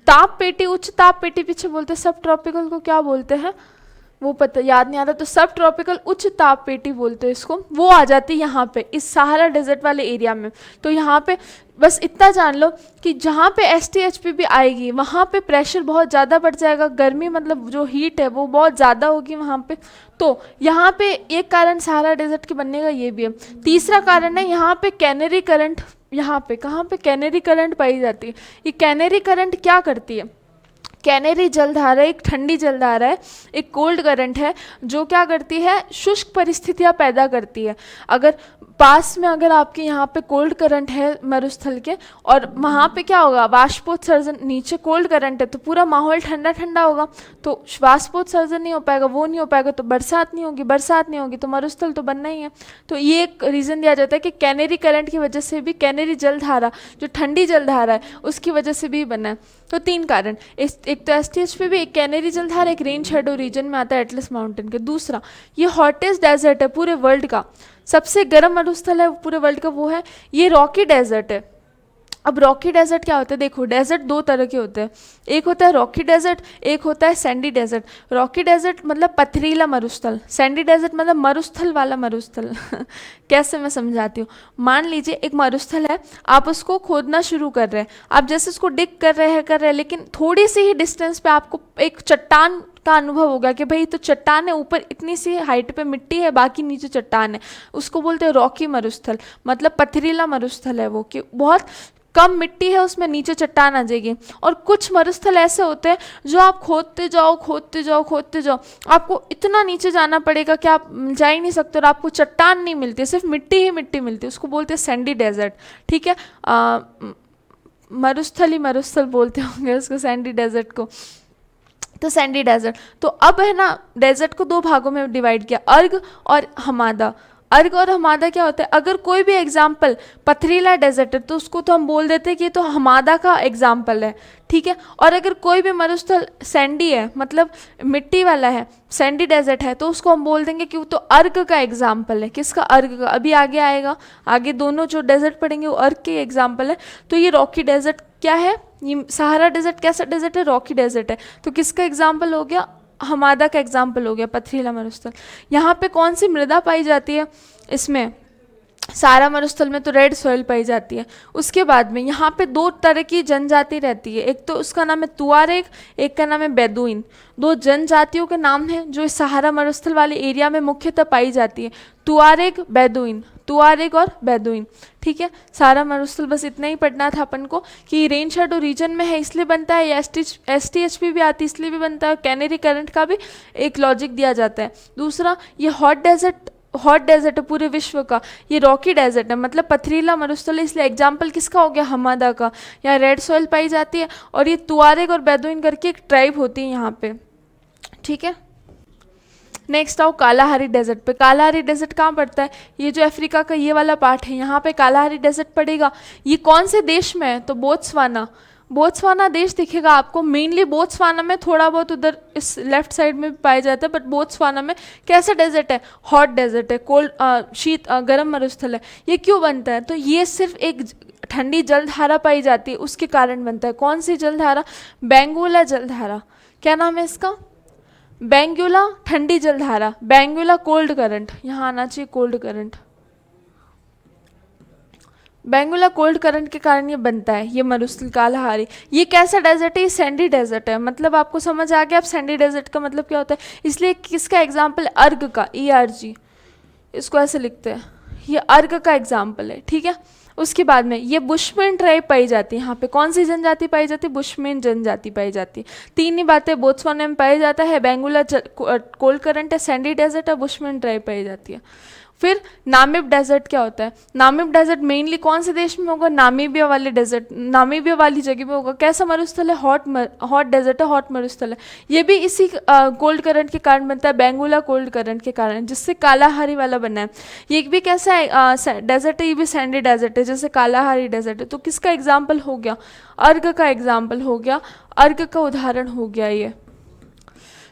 ताप पेटी, उच्च ताप पेटी पीछे बोलते हैं। सब ट्रॉपिकल को क्या बोलते हैं वो पता याद नहीं आ रहा, तो सब ट्रॉपिकल उच्च ताप पेटी बोलते हैं इसको। वो आ जाती है यहाँ पे इस सहारा डेजर्ट वाले एरिया में। तो यहाँ पे बस इतना जान लो कि जहाँ पे STHP भी आएगी वहाँ पे प्रेशर बहुत ज़्यादा बढ़ जाएगा, गर्मी मतलब जो हीट है वो बहुत ज़्यादा होगी वहाँ पे। तो यहाँ पे एक कारण सहारा डेजर्ट के बनने का ये भी है। तीसरा कारण है यहाँ पे कैनरी करंट। यहाँ पे कहाँ पे कैनरी करंट पाई जाती है। ये कैनरी करंट क्या करती है? कैनरी जलधारा एक ठंडी जलधारा है, एक कोल्ड करंट है, जो क्या करती है, शुष्क परिस्थितियाँ पैदा करती है। अगर पास में अगर आपके यहाँ पे कोल्ड करंट है मरुस्थल के, और वहाँ पे क्या होगा, वाष्पोत्सर्जन, नीचे कोल्ड करंट है तो पूरा माहौल ठंडा ठंडा होगा, तो वाष्पोत्सर्जन नहीं हो पाएगा, वो नहीं हो पाएगा तो बरसात नहीं होगी, बरसात नहीं होगी तो मरुस्थल तो बनना ही है। तो ये एक रीज़न दिया जाता है कि कैनरी करंट की वजह से भी, कैनरी जलधारा जो ठंडी जलधारा है उसकी वजह से भी बना है। तो 3 कारण, एक तो STHP भी, एक कैनरी जलधारा, एक रेन शैडो रीजन में आता है एटलस माउंटेन के। दूसरा, ये हॉटेस्ट डेजर्ट है पूरे वर्ल्ड का, सबसे गर्म मरुस्थल है पूरे वर्ल्ड का, वो है ये रॉकी डेजर्ट है। अब रॉकी डेजर्ट क्या होता है? देखो, डेजर्ट 2 तरह के होते हैं, एक होता है रॉकी डेजर्ट, एक होता है सैंडी डेजर्ट। रॉकी डेजर्ट मतलब पथरीला मरुस्थल, सैंडी डेजर्ट मतलब मरुस्थल वाला मरुस्थल। कैसे मैं समझाती हूँ। मान लीजिए एक मरुस्थल है, आप उसको खोदना शुरू कर रहे हैं, आप जैसे उसको डिग कर रहे हैं, लेकिन थोड़ी सी ही डिस्टेंस पे आपको एक चट्टान का अनुभव होगा कि भाई तो चट्टान है, ऊपर इतनी सी हाइट पे मिट्टी है, बाकी नीचे चट्टान है। उसको बोलते हैं रॉकी मरुस्थल, मतलब पथरीला मरुस्थल है वो, कि बहुत कम मिट्टी है उसमें नीचे चट्टान आ जाएगी। और कुछ मरुस्थल ऐसे होते हैं जो आप खोदते जाओ खोदते जाओ खोदते जाओ, आपको इतना नीचे जाना पड़ेगा कि आप जा ही नहीं सकते और आपको चट्टान नहीं मिलती, सिर्फ मिट्टी ही मिट्टी मिलती है, उसको बोलते हैं सैंडी डेजर्ट। ठीक है, मरुस्थल ही मरुस्थल बोलते होंगे उसको, सैंडी डेजर्ट को। तो सैंडी डेजर्ट, तो अब है ना डेजर्ट को दो भागों में डिवाइड किया, अर्ग और हमादा। अर्ग और हमादा क्या होता है, अगर कोई भी एग्जाम्पल पथरीला डेजर्ट है तो उसको तो हम बोल देते हैं कि ये तो हमादा का एग्जाम्पल है। ठीक है, और अगर कोई भी मरुस्थल सैंडी है, मतलब मिट्टी वाला है, सैंडी डेजर्ट है, तो उसको हम बोल देंगे कि वो तो अर्ग का एग्जाम्पल है। किसका? अर्ग का। अभी आगे आएगा, आगे दोनों जो डेजर्ट पढ़ेंगे वो अर्ग के एग्जाम्पल है। तो ये रॉकी डेजर्ट क्या है, ये सहारा डेजर्ट कैसा डेजर्ट है, रॉकी डेजर्ट है। तो किसका एग्जाम्पल हो गया, हमादा का एग्जाम्पल हो गया, पथरीला मरुस्थल। यहाँ पे कौन सी मृदा पाई जाती है, इसमें सारा मरुस्थल में तो रेड सॉइल पाई जाती है। उसके बाद में यहाँ पे दो तरह की जनजाति रहती है, एक तो उसका नाम है तुआरेग, एक का नाम है बेदुइन। दो जनजातियों के नाम हैं जो इस सहारा मरुस्थल वाले एरिया में मुख्यतः पाई जाती है, तुआरेग बेदुइन, तुआरेग और बेदुइन। ठीक है, सारा मरुस्थल बस इतना ही पढ़ना था अपन को कि रेन शेडो रीजन में है इसलिए बनता है, या STHP भी आती है इसलिए भी बनता है, कैनेरी करंट का भी एक लॉजिक दिया जाता है। दूसरा, ये हॉट डेजर्ट है पूरे विश्व का, ये रॉकी डेजर्ट है मतलब पथरीला मरुस्थल है, इसलिए एग्जाम्पल किसका हो गया, हमादा का। यहाँ रेड सॉइल पाई जाती है और ये तुआरेग और बेदुइन करके एक ट्राइब होती है यहाँ पे। ठीक है, नेक्स्ट आओ कालाहारी डेजर्ट पे। कालाहारी डेजर्ट कहाँ पड़ता है, ये जो अफ्रीका का ये वाला पार्ट है यहाँ पे कालाहारी डेजर्ट पड़ेगा। ये कौन से देश में है, तो बोत्सवाना। बोत्सवाना देश दिखेगा आपको, मेनली बोत्सवाना में, थोड़ा बहुत उधर इस लेफ्ट साइड में भी पाया जाता है, बट बोत्सवाना में कैसा डेजर्ट है, हॉट डेजर्ट है, कोल्ड शीत गर्म मरुस्थल है। ये क्यों बनता है, तो ये सिर्फ एक ठंडी जलधारा पाई जाती है उसके कारण बनता है। कौन सी जलधारा, बेंगुला जलधारा। क्या नाम है इसका, बेंगुला ठंडी जलधारा, बेंगुला कोल्ड करंट, यहाँ आना चाहिए cold current. Benguela cold current के कारण ये बनता है, ये मरुस्थल कालाहारी। ये कैसा डेजर्ट है, ये सैंडी डेजर्ट है, मतलब आपको समझ आ गया अब सैंडी डेजर्ट का मतलब क्या होता है। इसलिए किसका एग्जाम्पल, अर्ग का, ERG, इसको ऐसे लिखते हैं, ये अर्ग का एग्जाम्पल है। ठीक है, उसके बाद में ये बुशमैन ट्राइब पाई जाती है। यहाँ पे कौन सी जनजाति पाई जाती है, बुशमैन जनजाति पाई जाती है। तीन ही बातें बोत्सवाना में पाई जाता है, बेंगुला कोल्ड करंट है, सैंडी डेजर्ट है, बुशमैन ट्राइब पाई जाती है। फिर नामिब डेजर्ट क्या होता है, नामिब डेजर्ट मेनली कौन से देश में होगा, नामीबिया वाले डेजर्ट, नामीबिया वाली जगह में होगा। कैसा मरुस्थल है, हॉट डेजर्ट है, हॉट मरुस्थल है। ये भी इसी कोल्ड करंट के कारण बनता है, बेंगुला कोल्ड करंट के कारण, जिससे कालाहारी वाला बना है। ये भी कैसा है डेजर्ट है, ये भी सैंडी डेजर्ट है, जैसे कालाहारी डेजर्ट है। तो किसका एग्जाम्पल हो गया, अर्ग का एग्जाम्पल हो गया, अर्ग का उदाहरण हो गया ये।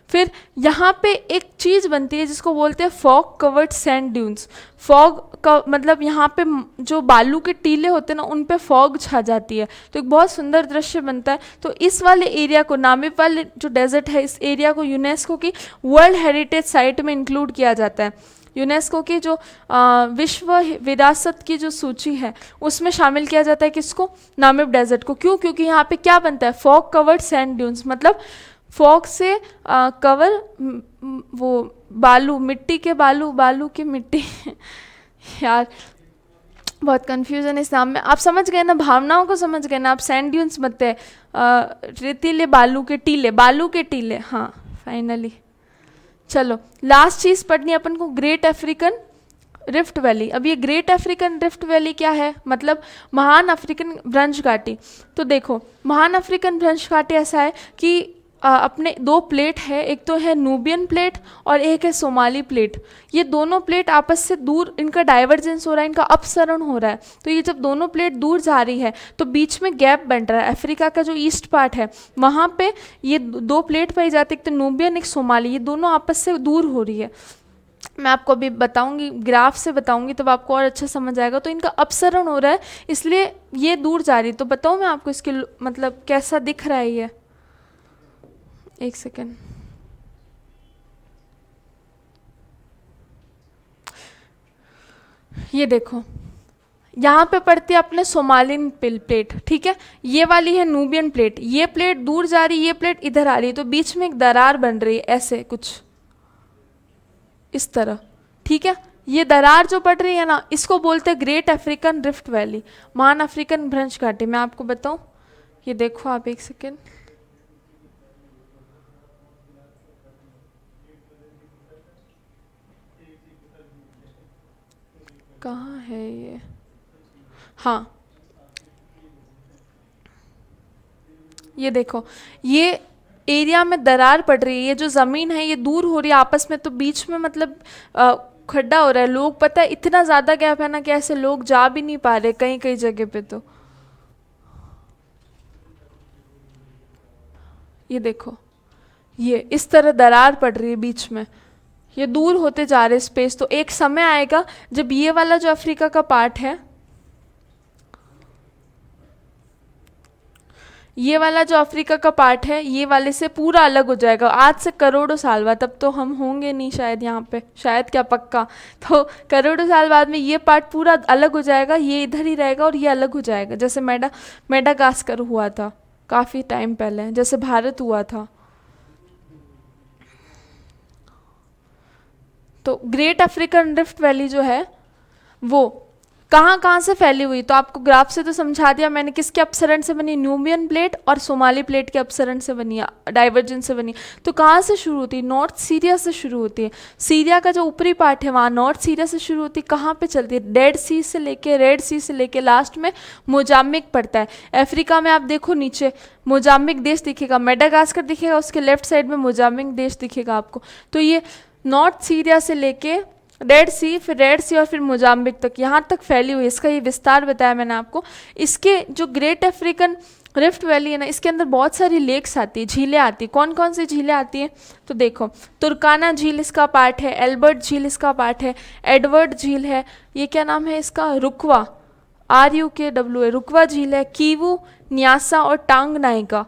फिर यहाँ पे एक चीज़ बनती है जिसको बोलते हैं fog covered sand dunes. Fog का मतलब यहाँ पे जो बालू के टीले होते हैं ना, उन पे फॉग छा जाती है, तो एक बहुत सुंदर दृश्य बनता है। तो इस वाले एरिया को, नामिब वाले जो डेजर्ट है, इस एरिया को यूनेस्को की वर्ल्ड हेरिटेज साइट में इंक्लूड किया जाता है। यूनेस्को की जो विश्व विरासत की जो सूची है उसमें शामिल किया जाता है किसको, नामिब डेजर्ट को। क्यों, क्योंकि यहाँ पे क्या बनता है, फॉग कवर्ड सैंड ड्यून्स, मतलब फॉग से कवर वो बालू, मिट्टी के बालू, बालू की मिट्टी यार बहुत कन्फ्यूजन इस नाम में। आप समझ गए ना, भावनाओं को समझ गए ना आप। सैंड ड्यून्स मत है रेतीले बालू के टीले, बालू के टीले। हाँ फाइनली, चलो लास्ट चीज़ पढ़नी अपन को, ग्रेट अफ्रीकन रिफ्ट वैली। अब ये ग्रेट अफ्रीकन रिफ्ट वैली क्या है, मतलब महान अफ्रीकन भ्रंश घाटी। तो देखो, महान अफ्रीकन भ्रंश घाटी ऐसा है कि अपने दो प्लेट है, एक तो है नूबियन प्लेट और एक है सोमाली प्लेट। ये दोनों प्लेट आपस से दूर, इनका डाइवर्जेंस हो रहा है, इनका अपसरण हो रहा है। तो ये जब दोनों प्लेट दूर जा रही है तो बीच में गैप बन रहा है। अफ्रीका का जो ईस्ट पार्ट है वहाँ पे ये दो प्लेट पाई जाती है, एक तो नूबियन एक सोमाली, ये दोनों आपस से दूर हो रही है। मैं आपको अभी बताऊंगी, ग्राफ से बताऊंगी तब आपको और अच्छा समझ आएगा। तो इनका अपसरण हो रहा है इसलिए ये दूर जा रही है। तो बताऊँ मैं आपको इसके मतलब कैसा दिख रहा है ये, एक सेकेंड। ये देखो, यहाँ पे पड़ती है अपने सोमालियन प्लेट, ठीक है, ये वाली है नूबियन प्लेट। ये प्लेट दूर जा रही है, ये प्लेट इधर आ रही है, तो बीच में एक दरार बन रही है ऐसे कुछ इस तरह, ठीक है। ये दरार जो पड़ रही है ना, इसको बोलते हैं ग्रेट अफ्रीकन रिफ्ट वैली, महान अफ्रीकन भ्रंश घाटी। मैं आपको बताऊं, ये देखो आप एक सेकेंड, कहाँ है ये, हाँ ये देखो, ये एरिया में दरार पड़ रही है, ये जो ज़मीन है ये दूर हो रही है आपस में, तो बीच में मतलब खड्डा हो रहा है। लोग, पता है इतना ज़्यादा गैप है ना कि ऐसे लोग जा भी नहीं पा रहे कहीं कहीं जगह पे। तो ये देखो, ये इस तरह दरार पड़ रही है बीच में, ये दूर होते जा रहे स्पेस। तो एक समय आएगा जब ये वाला जो अफ्रीका का पार्ट है, ये वाला जो अफ्रीका का पार्ट है ये वाले से पूरा अलग हो जाएगा आज से करोड़ों साल बाद। तब तो हम होंगे नहीं शायद यहाँ पे, शायद क्या पक्का, तो करोड़ों साल बाद में ये पार्ट पूरा अलग हो जाएगा, ये इधर ही रहेगा और ये अलग हो जाएगा। जैसे मेडागास्कर हुआ था काफ़ी टाइम पहले, जैसे भारत हुआ था। तो ग्रेट अफ्रीकन रिफ्ट वैली जो है वो कहाँ कहाँ से फैली हुई, तो आपको ग्राफ से तो समझा दिया मैंने, किसके अपसरण से बनी, न्यूबियन प्लेट और सोमाली प्लेट के अपसरण से बनी, डाइवर्जेंस से बनी। तो कहाँ से शुरू होती है, नॉर्थ सीरिया से शुरू होती है। सीरिया का जो ऊपरी पार्ट है वहाँ नॉर्थ सीरिया से शुरू होती है, कहाँ पे चलती है, डेड सी से लेके, रेड सी से लेके लास्ट में मोजाम्बिक पड़ता है। अफ्रीका में आप देखो नीचे मोजाम्बिक देश दिखेगा, मेडागास्कर दिखेगा, उसके लेफ्ट साइड में मोजाम्बिक देश दिखेगा आपको। तो ये नॉर्थ सीरिया से लेके रेड सी, फिर रेड सी और फिर मोजाम्बिक तक, यहाँ तक फैली हुई। इसका ये विस्तार बताया मैंने आपको। इसके जो ग्रेट अफ्रीकन रिफ्ट वैली है ना, इसके अंदर बहुत सारी लेक्स आती है, झीलें आती है। कौन कौन सी झीलें आती हैं, तो देखो तुर्काना झील इसका पार्ट है, एल्बर्ट झील इसका पार्ट है, एडवर्ड झील है, ये क्या नाम है इसका, रुकवा, RUKW है, रुकवा झील है, कीवू, न्यासा और टांग नाइका।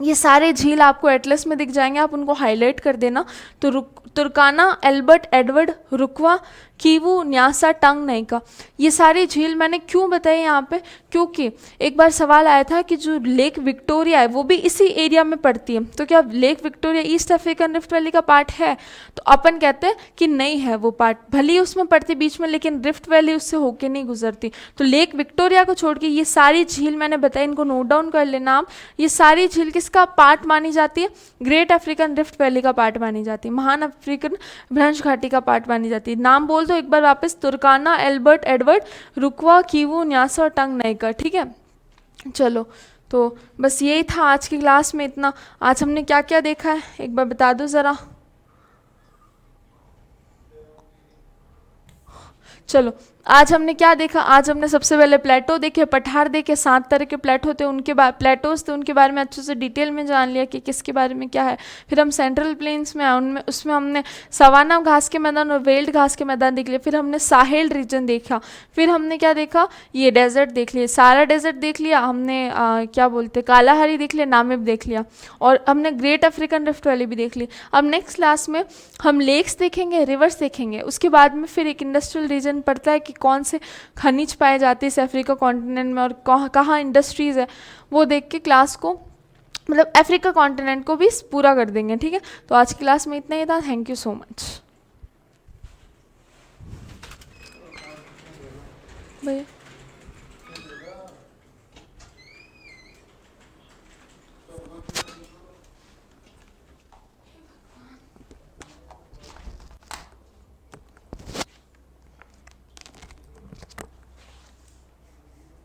ये सारे झील आपको एटलस में दिख जाएंगे, आप उनको हाईलाइट कर देना। तो तुर्काना, एल्बर्ट, एडवर्ड, रुकवा, कीवू, न्यासा, टांग नाइका, ये सारी झील मैंने क्यों बताई यहाँ पे, क्योंकि एक बार सवाल आया था कि जो लेक विक्टोरिया है वो भी इसी एरिया में पड़ती है। तो क्या lake Victoria east African rift valley का पार्ट है, तो अपन कहते हैं कि नहीं है वो पार्ट, भले ही उसमें पड़ती बीच में लेकिन रिफ्ट वैली उससे होके नहीं गुजरती। तो लेक विक्टोरिया को छोड़ के ये सारी झील मैंने बताई, इनको नोट डाउन कर लेना आप। ये सारी झील किसका पार्ट मानी जाती है, ग्रेट अफ्रीकन रिफ्ट वैली का पार्ट मानी जाती है, महान अफ्रीकन भ्रंश घाटी का पार्ट मानी जाती है। नाम बोल दो एक बार वापस, तुर्काना, एल्बर्ट, एडवर्ड, रुकवा, कीवू, न्यासा और टांग नाइका, ठीक है। चलो, तो बस यही था आज की क्लास में, इतना। आज हमने क्या क्या देखा है एक बार बता दो ज़रा। चलो, आज हमने क्या देखा, आज हमने सबसे पहले प्लेटो देखे, पठार देखे, 7 तरह के प्लेटो थे, उनके बाद प्लेटोज थे, उनके बारे में अच्छे से डिटेल में जान लिया कि किसके बारे में क्या है। फिर हम सेंट्रल प्लेन्स में आए, उनमें उसमें हमने सवाना घास के मैदान और वेल्ड घास के मैदान देख लिए। फिर हमने साहेल रीजन देखा। फिर हमने क्या देखा, ये डेजर्ट देख लिए, सारा डेजर्ट देख लिया हमने, क्या बोलते कालाहारी देख लिया, नामिब देख लिया, और हमने ग्रेट अफ्रीकन रिफ्ट वैली भी देख ली। अब नेक्स्ट क्लास में हम लेक्स देखेंगे, रिवर्स देखेंगे, उसके बाद में फिर एक इंडस्ट्रियल रीजन पड़ता है कि कौन से खनिज पाए जाते हैं इस अफ्रीका कॉन्टिनेंट में और कहाँ इंडस्ट्रीज़ है, वो देख के क्लास को, मतलब अफ्रीका कॉन्टिनेंट को भी पूरा कर देंगे, ठीक है। तो आज की क्लास में इतना ही था। थैंक यू सो मच भैया।